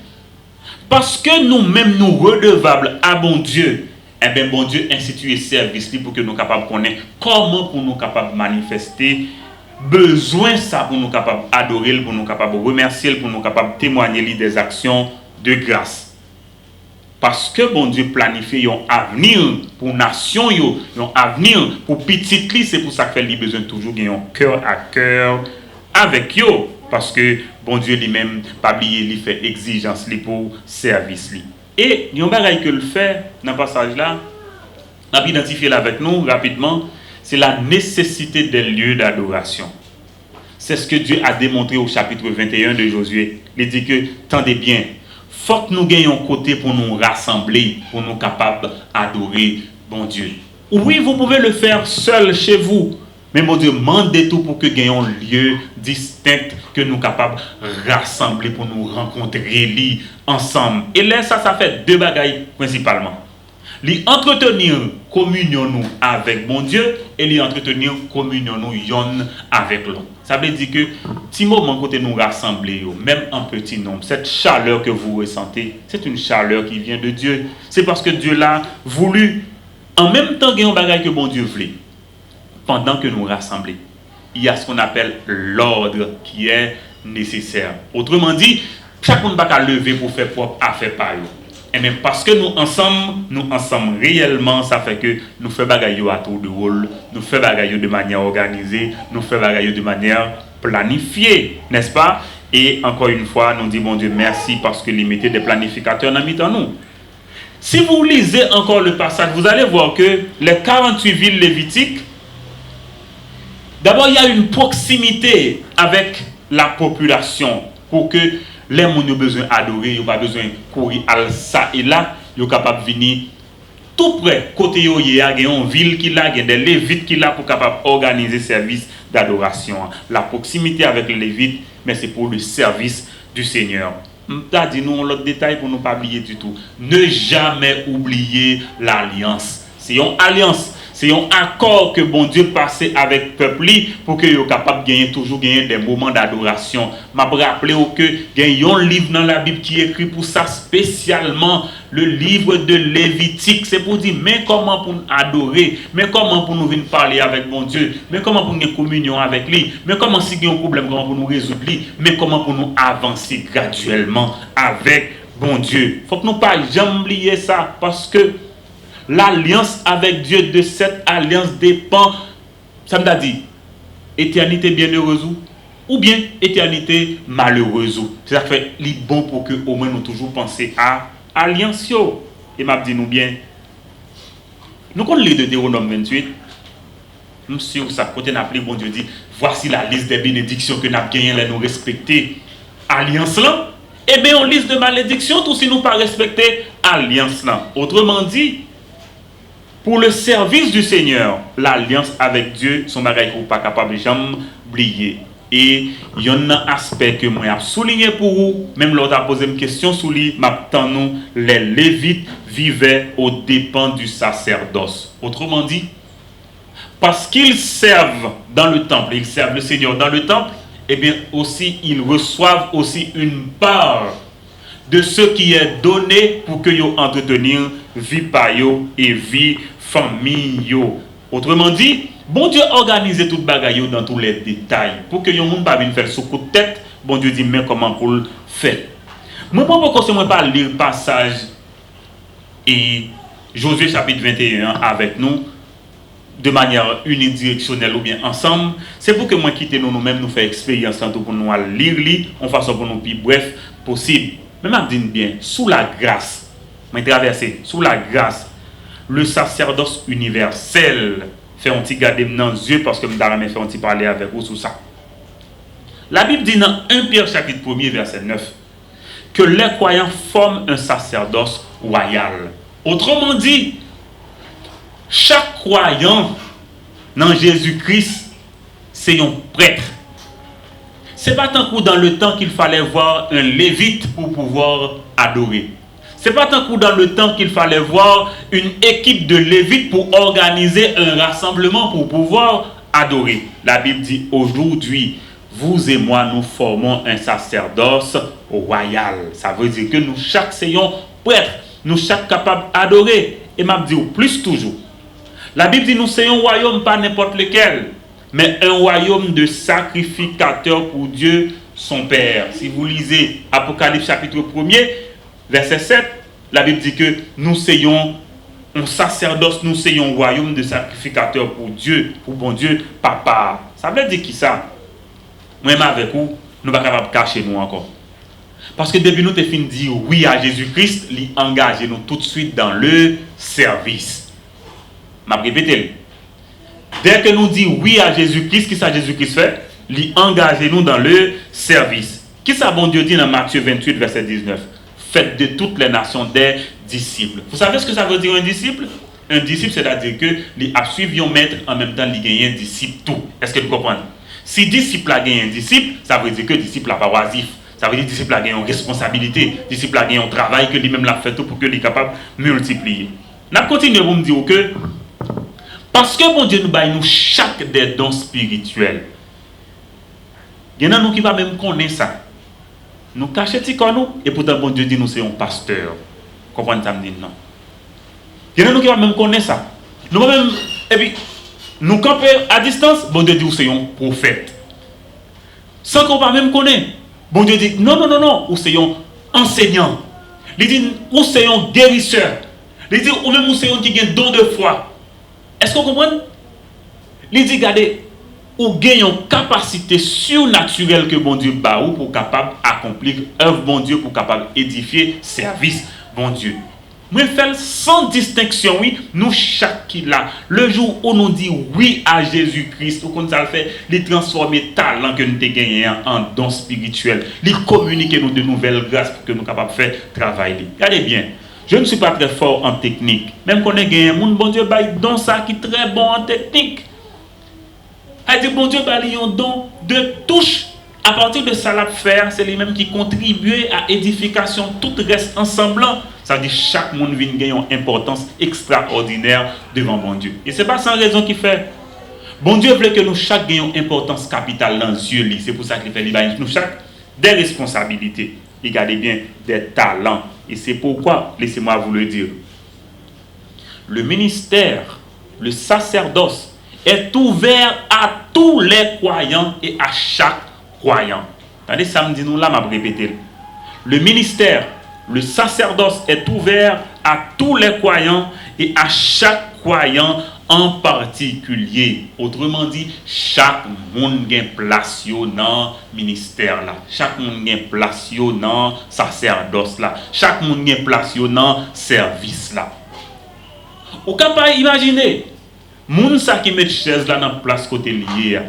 Parce que nous-mêmes nous redevables à bon Dieu, eh bien bon Dieu institue service pour que nous capables connaître comment pour nous capables manifester besoin ça pour nous capables adorer, pour nous capables remercier, pour nous capables témoigner des actions de grâce. Parce que bon Dieu planifie un avenir pour nation yo, un avenir pour petite li, c'est pour ça qu'il a besoin toujours de un cœur à cœur avec yo parce que bon Dieu lui-même pas oublier lui fait exigence li pour service li. Et il y a un bagage que le fait dans le passage là, on a identifié avec nous rapidement. C'est la nécessité des lieux d'adoration. C'est ce que Dieu a démontré au chapitre 21 de Josué. Il dit que, tendez bien, faut que nous gagnions côté pour nous rassembler, pour nous capables d'adorer bon Dieu. Oui, vous pouvez le faire seul chez vous, mais mon Dieu, demandez tout pour que nous gagnions un lieu distinct que nous capables de rassembler pour nous rencontrer ensemble. Et là, ça fait deux bagailles principalement. Lui entretenir communion nous avec bon Dieu et lui entretenir communion nous yon avec l'autre. Ça veut dire que si moment côté nous rassembler même en petit nombre, cette chaleur que vous ressentez, c'est une chaleur qui vient de Dieu. C'est parce que Dieu l'a voulu. En même temps qu'il y a un bagage que bon Dieu voulait. Pendant que nous rassemblons, il y a ce qu'on appelle l'ordre qui est nécessaire. Autrement dit, chacun ne va pas lever pour faire propre affaire par eux. Et même parce que nous ensemble réellement, ça fait que nous faisons bagaille à tour de rôle, nous faisons bagaille de manière organisée, nous faisons bagaille de manière planifiée, n'est-ce pas? Et encore une fois, nous disons bon Dieu merci parce que il mettait des planificateurs dans mi-temps nous. Si vous lisez encore le passage, vous allez voir que les 48 villes lévitiques, d'abord il y a une proximité avec la population pour que les gens ont besoin d'adorer, ils n'ont pas besoin de courir à ça et là, ils sont capables de venir tout près. Côté il y a une ville qui a, il y a des lévites qui là pour capable organiser service d'adoration. La proximité avec les lévites, mais c'est pour le service du Seigneur. T'as dit nous l'autre détail pour ne pas oublier du tout. Ne jamais oublier l'alliance. C'est une alliance. C'est un accord que bon Dieu passait avec le peuple pour que soient capable de gagner toujours des moments d'adoration. Je me rappelle que il y a un livre dans la Bible qui est écrit pour ça spécialement, le livre de Lévitique. C'est pour dire, mais comment pour nous adorer, mais comment pour nous venir parler avec bon Dieu, mais comment pour nous avoir communion avec lui, mais comment si il y a un problème, comment pour nous résoudre lui, mais comment pour nous avancer graduellement avec bon Dieu. Il ne faut que nous ne pas jamais oublier ça parce que l'alliance avec Dieu, de cette alliance dépend, ça me dit, éternité bienheureuse, ou bien éternité malheureuse. C'est ça qui fait les bon pour que au moins nous toujours penser à alliance. Et m'a dit nous bien, nous connaissons les de Deutéronome 28. Monsieur, ça côté n'a appelé bon Dieu dit, voici la liste des bénédictions que nous avons gagnées, nous respecter alliance là. Eh bien, on liste de malédictions tout si nous pas respecter alliance là. Autrement dit, pour le service du Seigneur, l'alliance avec Dieu, son bagage ou pas capable de jamais oublier. Et il y a un aspect que moi j'ai souligné pour vous, même lors de poser une question sur lui, maintenant les Lévites vivaient aux dépens du sacerdoce. Autrement dit, parce qu'ils servent dans le temple, ils servent le Seigneur dans le temple, eh bien aussi ils reçoivent aussi une part de ce qui est donné pour que yo entretenir vie pa yo et vie famille yo. Autrement dit, bon Dieu organise tout bagaille dans tous les détails pour que yo monde pas venir faire sous coup de tête. Bon Dieu dit mais comment pour le faire. Moi pas lire passage et Josué chapitre 21 avec nous de manière unidirectionnelle ou bien ensemble, c'est pour que moi quitter nous-mêmes nous faire expérience pour nous lire en façon pour nous plus bref possible. Mais je dis bien, sous la grâce, je traverser, sous la grâce, le sacerdoce universel, fait un petit garder dans les yeux parce que je vais faire un petit parler avec vous sur ça. La Bible dit dans 1 Pierre chapitre 1er verset 9 que les croyants forment un sacerdoce royal. Autrement dit, chaque croyant dans Jésus-Christ, c'est un prêtre. Ce n'est pas tant que dans le temps qu'il fallait voir un lévite pour pouvoir adorer. Ce n'est pas tant que dans le temps qu'il fallait voir une équipe de lévites pour organiser un rassemblement pour pouvoir adorer. La Bible dit aujourd'hui, vous et moi, nous formons un sacerdoce royal. Ça veut dire que nous chaque soyons prêtres, nous chaque capables d'adorer. Et m'a dit plus toujours. La Bible dit nous soyons un royaume pas n'importe lequel, mais un royaume de sacrificateurs pour Dieu son Père. Si vous lisez Apocalypse chapitre 1er, verset 7, la Bible dit que nous soyons un sacerdoce, nous soyons un royaume de sacrificateurs pour Dieu, pour bon Dieu, Papa. Ça veut dire qui ça? Moi-même avec vous, nous ne sommes pas capables de cacher nous encore. Parce que depuis nous avons fini de dire oui à Jésus-Christ, il engage nous tout de suite dans le service. Je vais répéter. Dès que nous disons oui à Jésus-Christ, qu'est-ce que Jésus-Christ fait? Il engage nous dans le service. Qu'est-ce que bon Dieu dit dans Matthieu 28, verset 19? Faites de toutes les nations des disciples. Vous savez ce que ça veut dire un disciple? Un disciple, c'est-à-dire que il a suivi un maître, en même temps il gagne un disciple tout. Est-ce que vous comprenez? Si disciple a gagné un disciple, ça veut dire que disciple n'a pas oisif. Ça veut dire que disciple a gagné une responsabilité. Disciple a gagné un travail que lui-même l'a fait tout pour qu'il soit capable de multiplier. Nous continuons pour me dire que parce que bon Dieu nous baille nous chaque des dons spirituels. Il y en a nous qui va même connaître ça. Nous cachons nous et pourtant bon Dieu dit nous c'est un pasteur. Comprenez ça me dit non. Il y en a nous qui va même connaître ça. Nous même et puis nous camper à distance, bon Dieu dit nous c'est un prophète. Sans qu'on va même connaître. Bon Dieu dit non, ou c'est un enseignant. Il dit ou c'est un guérisseur. Il dit ou même ou c'est un qui a un don de foi. Est-ce qu'on comprend? Il dit, regardez, ou gagne une capacité surnaturelle que bon Dieu bat ou pour capable accomplir œuvre bon Dieu, pour capable édifier service bon Dieu. Moi, faire sans distinction, oui, nous chaque qui là, le jour où nous dit oui à Jésus-Christ, ou qu'on ça le fait, les transformer talent que nous avons gagné en don spirituel, les communiquer nous de nouvelles grâces pour que nous capables de faire travail. Regardez bien. Je ne suis pas très fort en technique. Même qu'on ait gagné un monde, bon Dieu, bah, don ça qui est très bon en technique. Il dit, bon Dieu, bah, il y a un don de touche. À partir de ça, la faire, c'est lui-même qui contribue à l'édification. Tout reste ensemble. Ça veut dire chaque monde vient gagner une importance extraordinaire devant bon Dieu. Et ce n'est pas sans raison qu'il fait. Bon Dieu veut que nous chaque gagnions une importance capitale dans les yeux. C'est pour ça qu'il fait nous chaque des responsabilités. Regardez bien, des talents. Et c'est pourquoi, laissez-moi vous le dire, le ministère, le sacerdoce est ouvert à tous les croyants et à chaque croyant. Attendez, samedi, nous là, je vais répéter. Le ministère, le sacerdoce est ouvert à tous les croyants et à chaque croyant en particulier. Autrement dit, chaque monde a place dans le ministère là. Chaque monde a place dans le sacerdoce là. Chaque monde a place dans le service là. Ou capable imaginer, moun sa qui met chaise là dans place côté lié.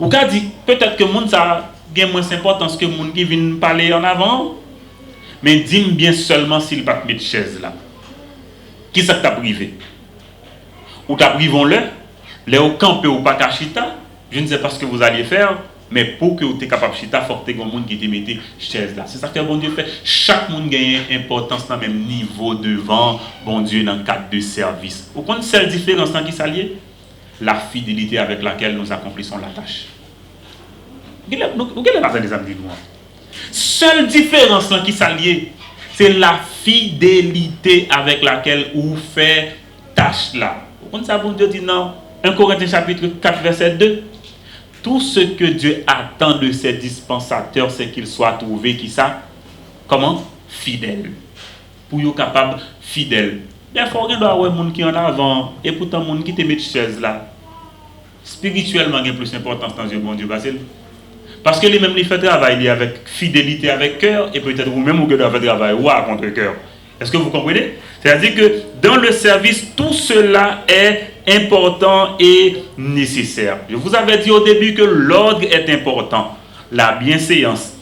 Ou ka dit peut-être que moun sa gagne moins importance que moun qui vient parler en avant, mais dis-moi bien seulement s'il pas mettre chaise là. Qui ça t'a privé? Ou t'as privé le au camper ou pas chita, je ne sais pas ce que vous alliez faire, mais pour que vous soyez capable de chita, il faut que vous monde qui te mette chaise là. C'est ça que bon Dieu fait. Chaque monde gagne importance dans le même niveau devant bon Dieu dans le cadre de service. Vous comprenez cette différence qui s'allie? La fidélité avec laquelle nous accomplissons la tâche. Quelle est la des amis nous? Seule différence qui s'allie, c'est la fidélité avec laquelle vous faites tâche là. Vous comprenez ça, bon Dieu dit non? 1 Corinthiens chapitre 4 verset 2. Tout ce que Dieu attend de ses dispensateurs, c'est qu'ils soient trouvés, qui ça? Comment? Fidèles. Pour être capable fidèles. Il faut que avoir des gens qui en avant, et pourtant les gens qui te mettent chaise là. Spirituellement, il y a plus d'importance dans Dieu, bon Dieu, parce que lui-même, il fait travail avec fidélité, avec cœur, et peut-être vous-même, vous devez faire travail contre cœur. Est-ce que vous comprenez? C'est-à-dire que dans le service, tout cela est important et nécessaire. Je vous avais dit au début que l'ordre est important. La bienséance,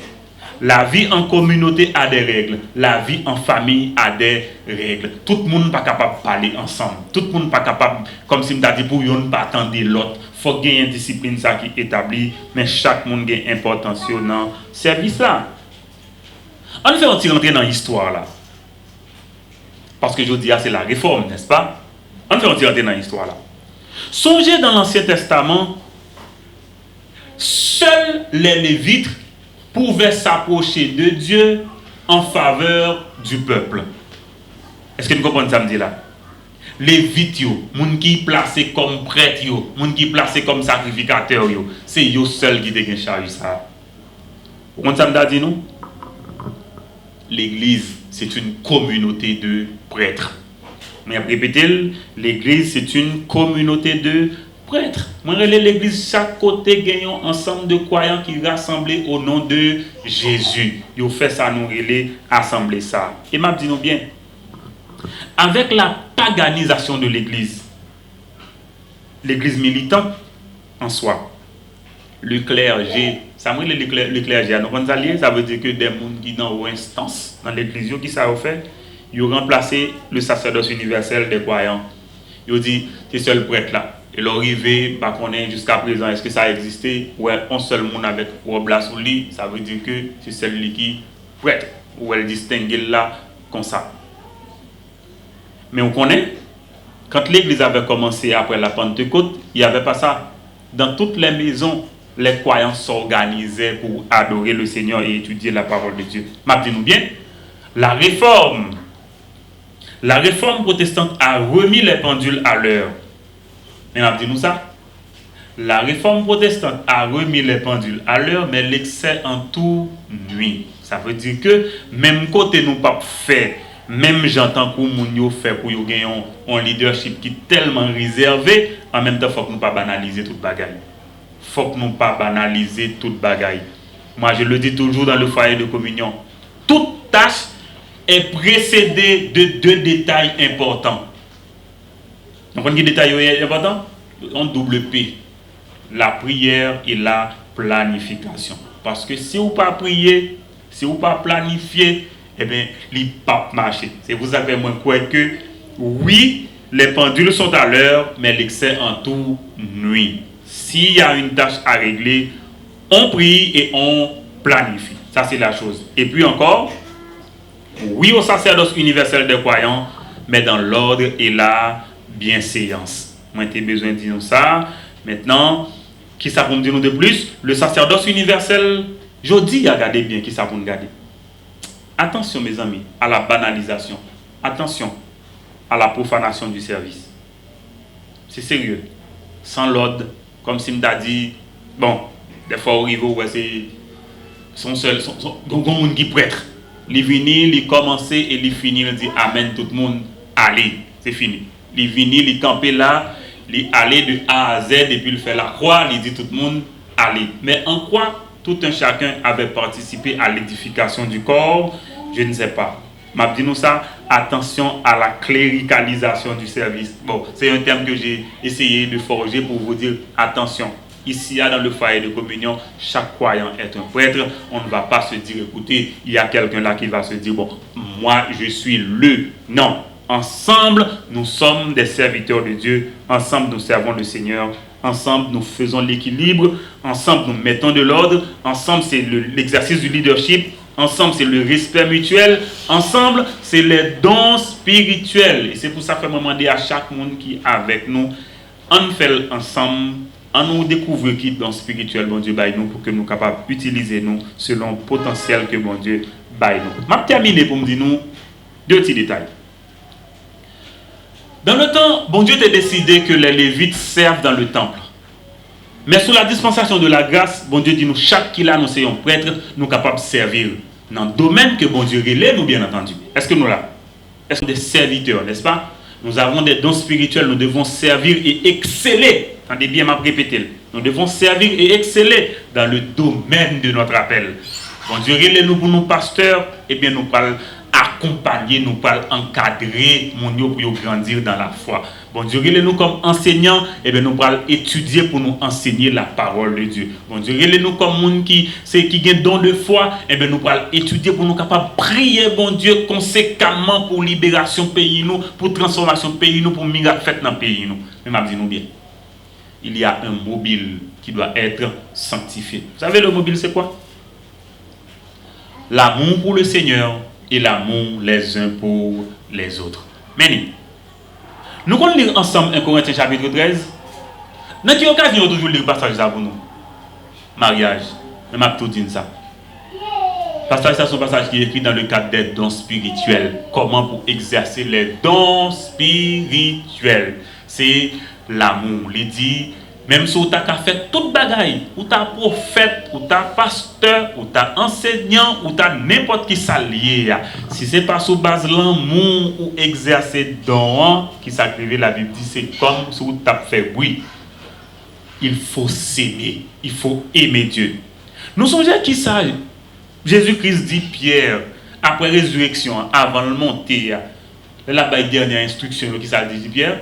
la vie en communauté a des règles. La vie en famille a des règles. Tout le monde n'est pas capable de parler ensemble. Tout le monde n'est pas capable, comme si je dit, pour ne pas attendre l'autre. Il faut qu'il y ait une discipline ça qui est établie, mais chaque monde a une importance dans le service là. On fait rentrer dans l'histoire là. Parce que je dis, c'est la réforme, n'est-ce pas? On fait rentrer dans l'histoire là. Songez dans l'Ancien Testament, seuls les Lévites pouvaient s'approcher de Dieu en faveur du peuple. Est-ce que vous comprenez ça me dit là? Lévites, les gens qui placés comme prêtres, les gens qui placés comme sacrificateurs, c'est eux seuls qui ont chargé ça. Vous comprenez ça me dit nous? L'église, c'est une communauté de prêtres. Mais répétez, l'église, c'est une communauté de prêtres. Moi, l'église, chaque côté gagnant ensemble de croyants qui rassemblent au nom de Jésus. Ils ont fait ça, nous, assembler ça. Et m'a dit nous bien, avec la paganisation de l'église militante en soi, le clergé, ça veut dire le clergé, ça veut dire que des gens qui dans une instance dans l'église qui ça fait, ils ont remplacé le sacerdoce universel des croyants. Ils ont dit c'est seul prêtre là. Et l'arrivée, bah qu'on est jusqu'à présent, est-ce que ça a existé? Ouais, un seul monde avec robe là sous lui, ça veut dire que c'est celui qui prêtre ou elle distingue là comme ça. Mais on connaît, quand l'église avait commencé après la Pentecôte, il n'y avait pas ça. Dans toutes les maisons, les croyants s'organisaient pour adorer le Seigneur et étudier la parole de Dieu. Maintenant bien, la réforme protestante a remis les pendules à l'heure. Mais dis-nous ça. La réforme protestante a remis les pendules à l'heure, mais l'excès en tout nuit. Ça veut dire que même côté nous pas fait, même j'entends que nous fait pour gagner un leadership qui est tellement réservé, en même temps il faut que nous pas banaliser toute bagaille. Faut que nous pas banaliser toute bagaille. Moi je le dis toujours dans le foyer de communion. Toute tâche est précédée de deux détails importants. Donc, on dit détail important, on double P. La prière et la planification. Parce que si vous ne pas prier, si vous ne pas planifier, eh bien, il ne peut pas marcher. Si vous avez moins quoi que, oui, les pendules sont à l'heure, mais l'excès en tout nuit. S'il y a une tâche à régler, on prie et on planifie. Ça, c'est la chose. Et puis encore, oui au sacerdoce universel des croyants, mais dans l'ordre et la bienséance. Moi, j'ai besoin de dire ça. Maintenant, qui ça pour nous dire de plus? Le sacerdoce universel, je dis, regardez bien qui ça pour nous garder. Attention, mes amis, à la banalisation. Attention à la profanation du service. C'est sérieux. Sans l'ordre, comme si m'a dit, bon, des fois au niveau où c'est son seul, son monde qui prêtre. Il vient, il commence et il finit, il dit Amen, tout le monde, allez, c'est fini. Il vient, il camper là, il aller de A à Z et puis il fait la croix, il dit tout le monde allez. Mais en quoi tout un chacun avait participé à l'édification du corps, je ne sais pas. M'a dit nous ça, attention à la cléricalisation du service. Bon, c'est un terme que j'ai essayé de forger pour vous dire attention. Ici, dans le foyer de communion, chaque croyant est un prêtre. On ne va pas se dire, écoutez, il y a quelqu'un là qui va se dire, bon, moi je suis le. Non, ensemble, nous sommes des serviteurs de Dieu. Ensemble, nous servons le Seigneur. Ensemble, nous faisons l'équilibre. Ensemble, nous mettons de l'ordre. Ensemble, c'est l'exercice du leadership. Ensemble, c'est le respect mutuel. Ensemble, c'est les dons spirituels. Et c'est pour ça que je demande à chaque monde qui est avec nous, on fait ensemble, on nous découvre qui dons spirituels, bon Dieu, baille nous, pour que nous soyons capables d'utiliser nous selon le potentiel que bon Dieu baille nous. Je vais terminer pour me dire nous deux petits détails. Dans le temps, bon Dieu a décidé que les Lévites servent dans le temple. Mais sous la dispensation de la grâce, bon Dieu dit nous, chaque qui là, nous soyons prêtres, nous sommes capables de servir dans le domaine que bon Dieu relève, nous bien entendu. Est-ce que nous là? Est-ce que nous sommes des serviteurs, n'est-ce pas? Nous avons des dons spirituels, nous devons servir et exceller. Attendez bien, m'a répété. Nous devons servir et exceller dans le domaine de notre appel. Bon Dieu relève nous pour nos pasteurs, et bien nous parlons accompagner, nous parlons encadrer mon Dieu pour grandir dans la foi. Bon Dieu, nous comme enseignants, et bien nous parlons étudier pour nous enseigner la parole de Dieu. Bon Dieu, nous comme monde qui a don de foi, et bien nous parlons étudier pour nous capables de prier, bon Dieu, conséquemment pour libération pays nous, pour transformation pays nous, pour miracle fait dans le pays nous. Mais m'a dit nous bien, il y a un mobile qui doit être sanctifié. Vous savez le mobile c'est quoi? L'amour pour le Seigneur et l'amour les uns pour les autres. Mais nous allons lire ensemble 1 Corinthiens chapitre 13. Dans quelle occasion toujours lire le passage ça pour nous? Mariage. Je vais tout dire ça. Passage ça, c'est un passage qui est écrit dans le cadre des dons spirituels. Comment pour exercer les dons spirituels? C'est l'amour. Il dit, même si tu as fait toute bagaille, ou tu as prophète, ou tu as pasteur, ou tu as enseignant, ou tu as n'importe qui s'allié, si ce n'est pas sous base l'amour ou exercer don, qui s'accède, la Bible dit, c'est comme si tu as fait oui. Il faut s'aimer, il faut aimer Dieu. Nous songeons qui ça? Jésus-Christ dit Pierre, après résurrection, avant de monter, la dernière instruction qui ça dit Pierre.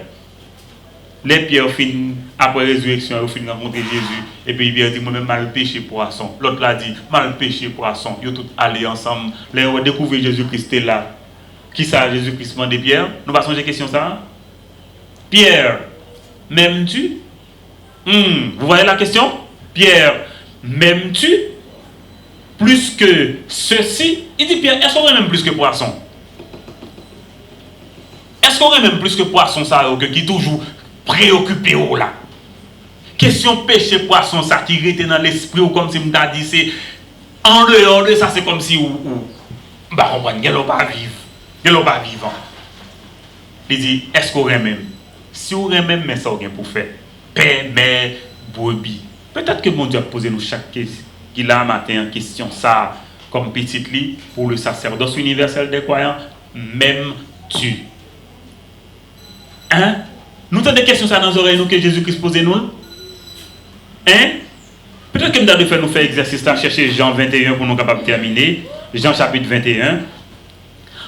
Les pierres finissent après résurrection, ils finissent rencontrer Jésus. Et puis Pierre dit, moi-même mal péché poisson. L'autre l'a dit, mal péché poisson. Ils tous allés ensemble. Là, on découvre Jésus-Christ là. Qui ça, Jésus-Christ demande Pierre? Nous passons à la question ça. Pierre, m'aimes-tu? Vous voyez la question? Pierre, m'aimes-tu? Plus que ceci? Il dit Pierre, est-ce qu'on aime plus que poisson? Est-ce qu'on aime plus que poisson ça, qui toujours préoccupé ou là? Question péché poisson ça qui était dans l'esprit ou comme si me t'a dit c'est en dehors de ça c'est comme si ou bah on va pas vivre. Gelo pas vivant. Il dit est-ce qu'on aime même? Si on aime même mais ça on pour faire paix mais brebis. Peut-être que mon Dieu a posé nous chaque question qu'il a matin en question ça comme petite lit pour le sacerdoce universel des croyants même tu. Hein? Nous avons des questions ça dans les oreilles nous que Jésus-Christ posait nous. Hein? Peut-être que nous devons faire nous faire exercice là, chercher Jean 21 pour nous capables de terminer. Jean chapitre 21.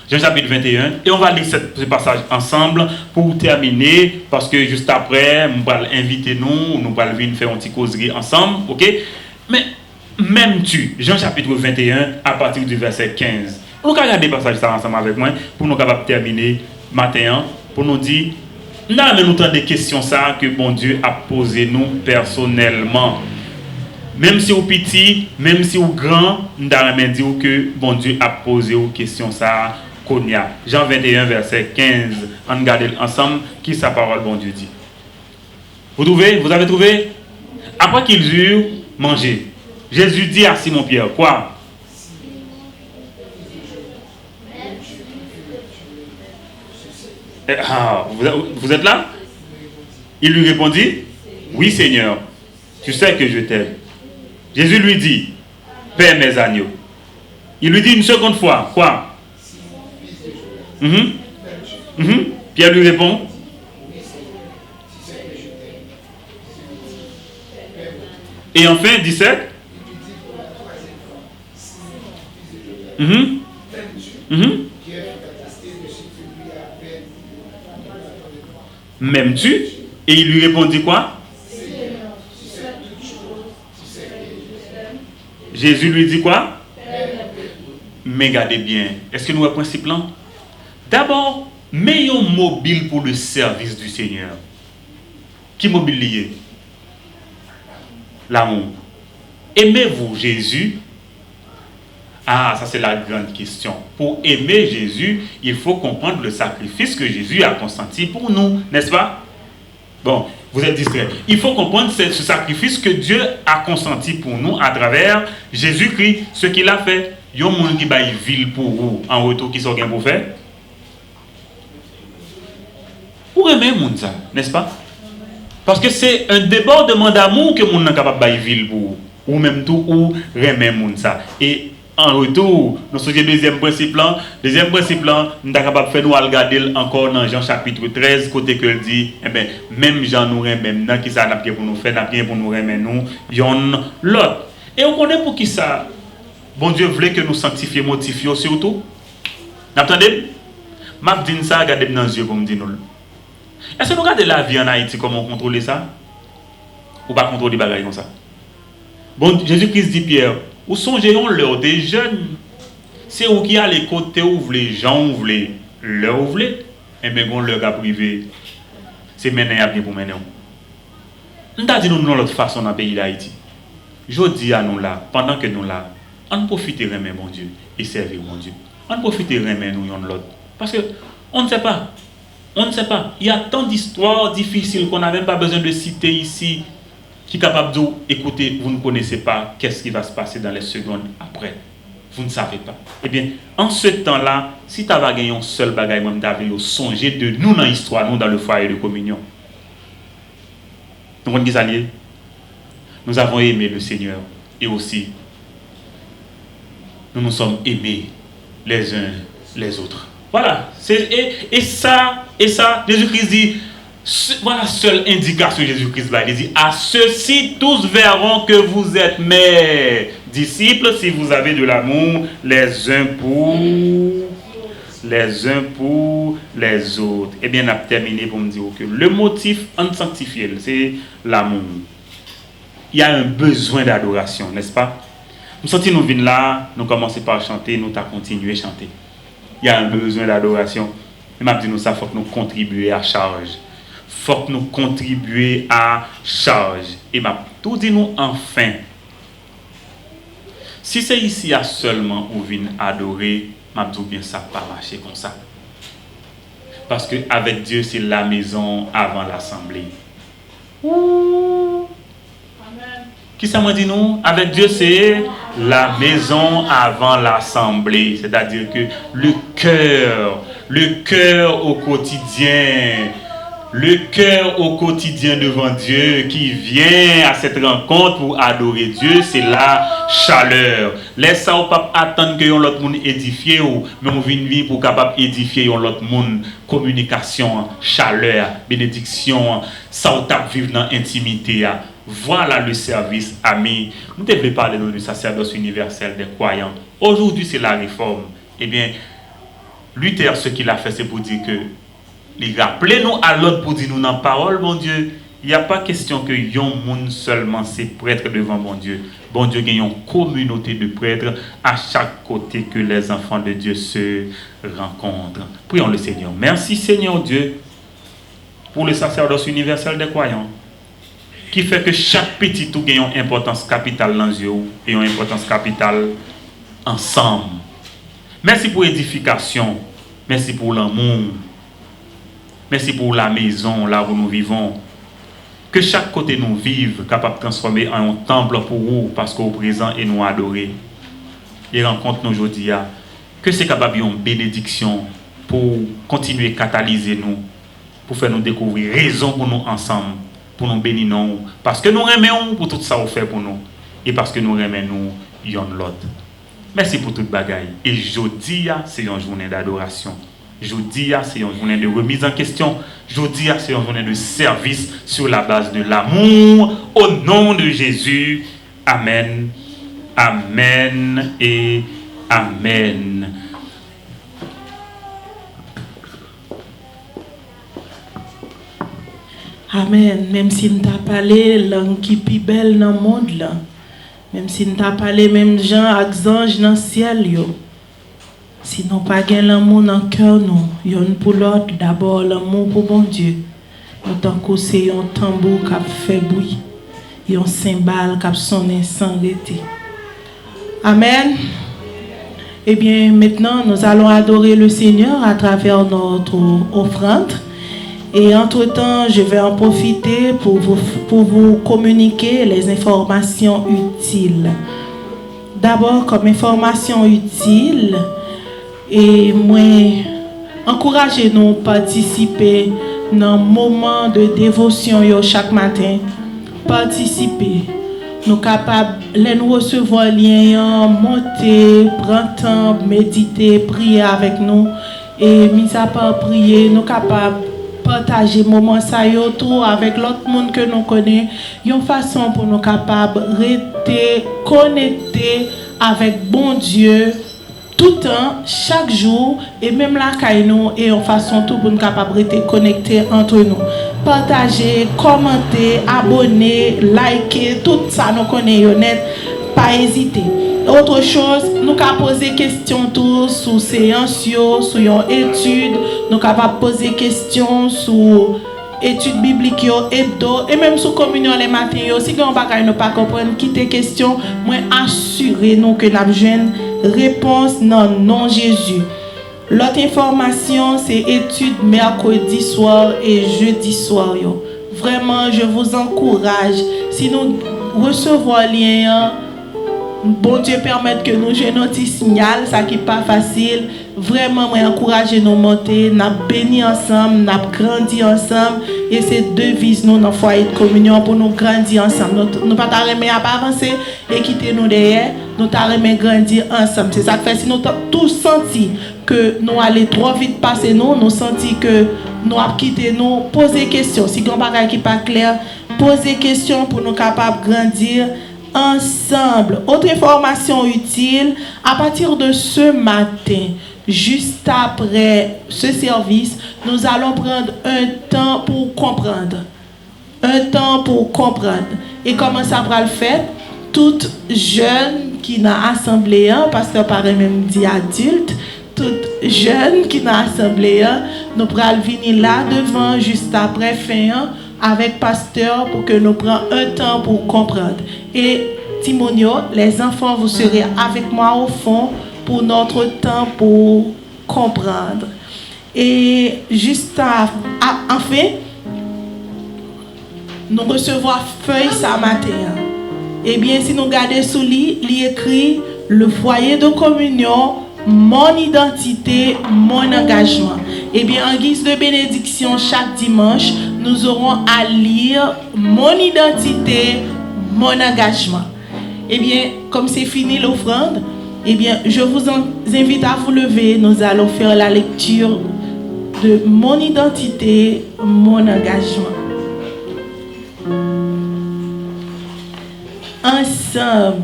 Jean chapitre 21. Et on va lire ce passage ensemble pour terminer. Parce que juste après, nous allons inviter nous allons venir faire une petite causerie ensemble. Ok? Mais même tu, Jean chapitre 21, à partir du verset 15. On va regarder le passage ça ensemble avec moi pour nous capables de terminer matin. Pour nous dire. Nous avons des questions ça que bon Dieu a posé nous personnellement. Même si vous petit, même si vous grand, nous avons dit que bon Dieu a posé aux questions ça qu'on y a. Jean 21 verset 15. On regarde ensemble qui sa parole bon Dieu dit. Vous trouvez? Vous avez trouvé? Après qu'ils eurent mangé, Jésus dit à Simon-Pierre quoi? Ah, vous êtes là? Il lui répondit, oui Seigneur, tu sais que je t'aime. Jésus lui dit, paie mes agneaux. Il lui dit une seconde fois, quoi? Pierre lui répond, Et enfin, 17. M'aimes-tu? Et il lui répondit quoi? Jésus lui dit quoi? Mais regardez bien, est-ce que nous avons un principe là? D'abord, mettons mobile pour le service du Seigneur. Qui mobile? L'amour. Aimez-vous Jésus? Ah, ça c'est la grande question. Pour aimer Jésus, il faut comprendre le sacrifice que Jésus a consenti pour nous, n'est-ce pas? Bon, vous êtes distrait. Il faut comprendre ce sacrifice que Dieu a consenti pour nous à travers Jésus-Christ, ce qu'il a fait. Il y a un monde qui va ville pour vous, en retour, qui sont bien pour faire. Pour aimer le monde, ça, n'est-ce pas? Parce que c'est un débordement d'amour que le monde est capable de ville pour vous. Ou même tout, ou aimer le monde, ça. Et en retour, nous sommes le deuxième principe là. Deuxième principe là, nous sommes capables de faire nous regarder encore dans Jean chapitre 13, côté que dit, eh bien, même Jean nous aime, même qui ça n'a pas pour nous faire, n'a pas pour nous aimer nous, yon l'autre. Et on connaît pour qui ça. Bon Dieu voulait que nous sanctifions, motifions surtout. N'entendez? M'a dit ça, regardez dans les yeux pour me dire nous. Est-ce que nous regardons la vie en Haïti, comment on contrôle ça? Ou pas contrôler les bagages comme ça? Bon, Jésus-Christ dit Pierre, où songez-vous l'heure des jeunes? C'est où qui a les côtés où les gens voulaient, l'heure où voulaient, et bien on leur a privé. C'est maintenant à bien pour maintenant. Nous avons dit nous de l'autre façon dans le pays d'Haïti. Je dis à nous là, pendant que nous là, on profite de remettre mon Dieu et servir mon Dieu. On profite de remettre nous l'autre. Parce que on ne sait pas. On ne sait pas. Il y a tant d'histoires difficiles qu'on n'a même pas besoin de citer ici, qui est capable de dire, écoutez, vous ne connaissez pas qu'est-ce qui va se passer dans les secondes après. Vous ne savez pas. Eh bien, en ce temps-là, si tu avais gagné un seul bagage, même tu songé de nous dans l'histoire, nous dans le foyer de communion. Nous avons alliés. Nous avons aimé le Seigneur et aussi nous nous sommes aimés les uns les autres. Voilà. Et ça, Jésus-Christ dit, voilà la seule indication de Jésus-Christ. Il dit, à ceux-ci, tous verront que vous êtes mes disciples si vous avez de l'amour les uns pour les autres. Eh bien, on a terminé pour me dire que le motif en sanctifié, c'est l'amour. Il y a un besoin d'adoration, n'est-ce pas? Nous sentons nous venir là, nous commençons par chanter, nous avons continué à chanter. Il y a un besoin d'adoration. Et m'a dit nous ça, il faut que nous contribuions à charge. Il faut que nous contribuions à charge. Et m'a tout dit nous enfin. Si c'est ici à seulement où vient adorer, m'a dit bien ça pas marcher comme ça. Parce que avec Dieu c'est la maison avant l'assemblée. Qui ça m'a dit nous? Avec Dieu, c'est la maison avant l'assemblée. C'est-à-dire que le cœur au quotidien devant Dieu qui vient à cette rencontre pour adorer Dieu, c'est la chaleur. Laisse ça au pape attendre que l'autre monde édifié ou mais on vient pour capable édifier l'autre monde. Communication, chaleur, bénédiction, ça au tape vivre dans l'intimité. Voilà le service, amis. Nous devons parler du sacerdoce universel des croyants. Aujourd'hui, c'est la réforme. Eh bien, Luther, ce qu'il a fait, c'est pour dire que, rappelez-nous à l'autre pour dire nous dans la parole, mon Dieu, il n'y a pas question que yon monde seulement c'est prêtre devant mon Dieu. Bon Dieu, il y a une communauté de prêtres à chaque côté que les enfants de Dieu se rencontrent. Prions le Seigneur. Merci Seigneur Dieu pour le sacerdoce universel des croyants, qui fait que chaque petit tout gagne une importance capitale dans les yeux et une importance capitale ensemble. Merci pour l'édification, merci pour l'amour, merci pour la maison là où nous vivons. Que chaque côté nous vive, capable de transformer en un temple pour vous, parce qu'au présent et nous adorer. Et rencontre nous aujourd'hui, que c'est capable une bénédiction pour continuer à catalyser nous, pour faire nous découvrir raison pour nous ensemble. Pour nous bénir, parce que nous aimons pour tout ça vous fait pour nous et parce que nous aimons nous yon l'autre. Merci pour toute bagaille. Et jeudi c'est une journée d'adoration. Jeudi c'est une journée de remise en question. Jeudi c'est une journée de service sur la base de l'amour Au nom de Jésus, amen, amen et amen. Amen. Même si nous t'a parlé langue qui plus belle dans le monde là. Même si nous t'a parlé même gens avec anges dans le ciel yo. Si nous pas gain l'amour dans le cœur nous, yon pour l'autre d'abord l'amour pour bon Dieu. Nous tant que c'est un tambour qui fait bruit, un cymbale qui sonne sans arrêter. Amen. Eh bien, maintenant, nous allons adorer le Seigneur à travers notre offrande. Et entre-temps, je vais en profiter pour vous communiquer les informations utiles. D'abord, comme information utile, et moi, encouragez-nous à participer dans un moment de dévotion chaque matin. Participer. Nous sommes capables de nous recevoir lien, monter, prendre temps, méditer, prier avec nous. Et mis à part prier, nous sommes capables partager moment ça autour avec l'autre monde que nous connaissons, une façon pour nous capables rester connectés avec bon Dieu tout le temps, chaque jour, et même là nous et en façon tout pour nous capables rester connectés entre nous. Partager, commenter, abonner, liker, tout ça nous connaissons net, pas hésiter. Autre chose, nous pouvons poser des questions sur séance, sur une étude, nous pouvons poser des questions sur études bibliques, hebdo, et même sur communion les matins. Si vous ne pas comprendre, quittez questions, moi assurez-nous que nous avons une réponse dans le nom de Jésus. L'autre information, c'est études mercredi soir et jeudi soir. Vraiment, je vous encourage, si nous recevons le lien, bon Dieu permette que nous jouions notre signal, ça qui n'est pas facile. Vraiment, moi, encourager nous monter, nous bénir ensemble, nous grandir ensemble. Et c'est devise nous dans le foyer de communion pour nous grandir ensemble. Nous ne pouvons pas avancer et quitter nous derrière. Nous devons grandir ensemble. C'est ça que fait. Si nous avons tous senti que nous allons trop vite passer, nous senti que nous avons quitté nous, poser des questions. Si vous n'avez pas pas clair, poser des questions pour nous capables de grandir ensemble. Autre information utile, à partir de ce matin, juste après ce service, nous allons prendre un temps pour comprendre. Un temps pour comprendre. Et comment ça va le faire? Toute jeune qui n'a assemblé, pasteur paraît même dit adulte, toute jeune qui n'a assemblé, nous allons venir là devant juste après fin avec pasteur pour que nous prenions un temps pour comprendre. Et Timonio, les enfants, vous serez avec moi au fond pour notre temps pour comprendre. Et juste enfin, nous recevons feuille ce matin. Eh bien, si nous regardons sous lui, il écrit le foyer de communion, mon identité, mon engagement. Eh bien, en guise de bénédiction, chaque dimanche, nous aurons à lire mon identité, mon engagement. Eh bien, comme c'est fini l'offrande, eh bien, je vous invite à vous lever. Nous allons faire la lecture de mon identité, mon engagement. Ensemble,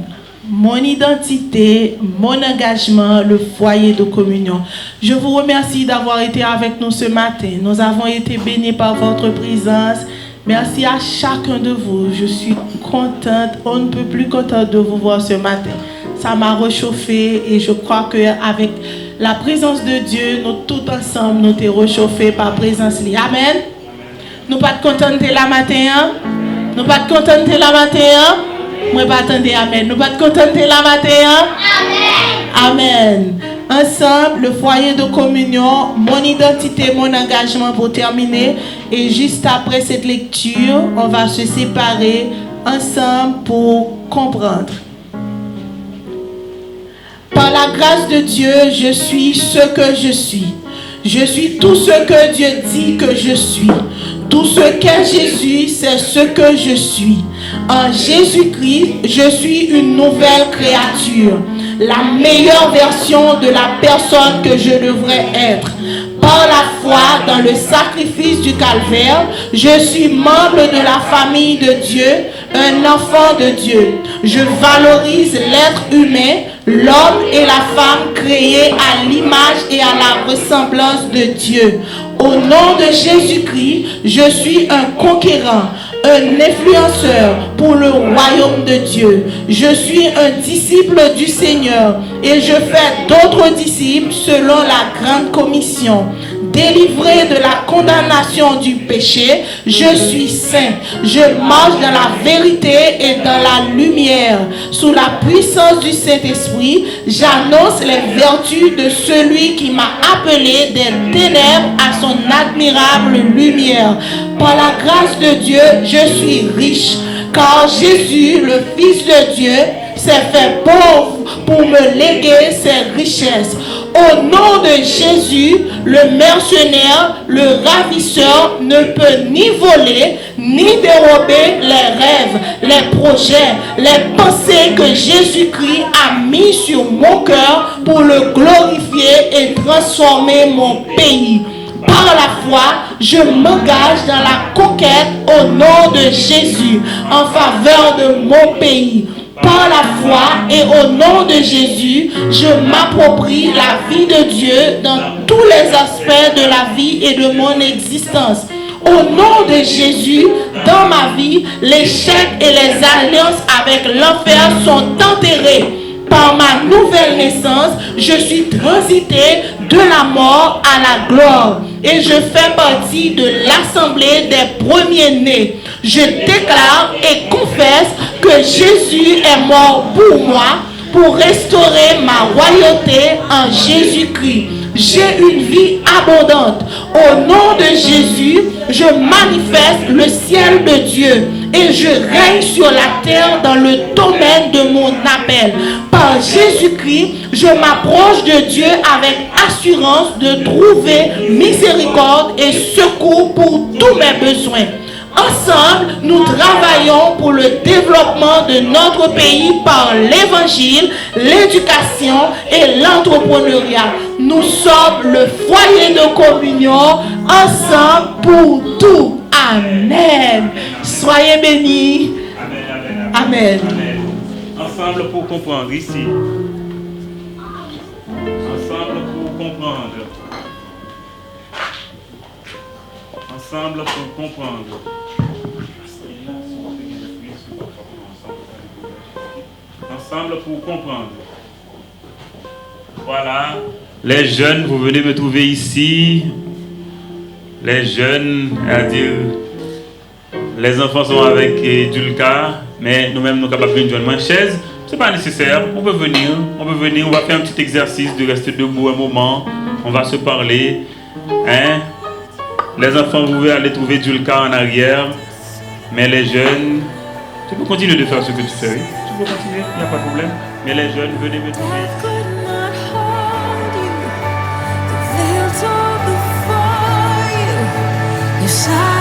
mon identité, mon engagement, le foyer de communion. Je vous remercie d'avoir été avec nous ce matin. Nous avons été bénis par votre présence. Merci à chacun de vous. Je suis contente, on ne peut plus contente de vous voir ce matin. Ça m'a réchauffé et je crois qu'avec la présence de Dieu, nous tous ensemble, nous sommes réchauffés par la présence. Amen. Nous pas contents la matin. Nous pas contents la matin. Moi pas attendre amen. Nous pas contents la matin. Amen. Amen. Ensemble, le foyer de communion, mon identité, mon engagement pour terminer. Et juste après cette lecture, on va se séparer ensemble pour comprendre. Par la grâce de Dieu, je suis ce que je suis. Je suis tout ce que Dieu dit que je suis. Tout ce qu'est Jésus, c'est ce que je suis. En Jésus-Christ, je suis une nouvelle créature. La meilleure version de la personne que je devrais être. Par la foi dans le sacrifice du calvaire, je suis membre de la famille de Dieu. un enfant de Dieu. Je valorise l'être humain, l'homme et la femme créés à l'image et à la ressemblance de Dieu. Au nom de Jésus-Christ, je suis un conquérant, un influenceur pour le royaume de Dieu. Je suis un disciple du Seigneur et je fais d'autres disciples selon la grande commission. Délivré de la condamnation du péché, je suis saint. Je marche dans la vérité et dans la lumière. Sous la puissance du Saint-Esprit, j'annonce les vertus de celui qui m'a appelé des ténèbres à son admirable lumière. Par la grâce de Dieu, je suis riche, car Jésus, le Fils de Dieu, s'est fait pauvre pour me léguer ses richesses. Au nom de Jésus, le mercenaire, le ravisseur ne peut ni voler, ni dérober les rêves, les projets, les pensées que Jésus-Christ a mis sur mon cœur pour le glorifier et transformer mon pays. Par la foi, je m'engage dans la conquête au nom de Jésus en faveur de mon pays. Par la foi et au nom de Jésus, je m'approprie la vie de Dieu dans tous les aspects de la vie et de mon existence. Au nom de Jésus, dans ma vie, l'échec et les alliances avec l'enfer sont enterrés. Par ma nouvelle naissance, je suis transité de la mort à la gloire et je fais partie de l'assemblée des premiers-nés. Je déclare et confesse que Jésus est mort pour moi, pour restaurer ma royauté en Jésus-Christ. J'ai une vie abondante. Au nom de Jésus, je manifeste le ciel de Dieu et je règne sur la terre dans le domaine de mon appel. Par Jésus-Christ, je m'approche de Dieu avec assurance de trouver miséricorde et secours pour tous mes besoins. Ensemble, nous travaillons pour le développement de notre pays par l'évangile, l'éducation et l'entrepreneuriat. Nous sommes le foyer de communion, ensemble pour tout. Amen. Soyez bénis. Amen. Amen. Ensemble pour comprendre ici. Ensemble pour comprendre. Ensemble pour comprendre. Ensemble pour comprendre. Voilà. Les jeunes, vous venez me trouver ici. Les jeunes, c'est-à-dire, les enfants sont avec Dulka, mais nous-mêmes, nous sommes capables de joindre une chaise. Ce n'est pas nécessaire. On peut venir, on va faire un petit exercice de rester debout un moment. On va se parler. Hein? Les enfants, vous pouvez aller trouver Dulka en arrière. Mais les jeunes, tu peux continuer de faire ce que tu fais. Oui? Tu peux continuer, il n'y a pas de problème. Mais les jeunes, venez me trouver. Inside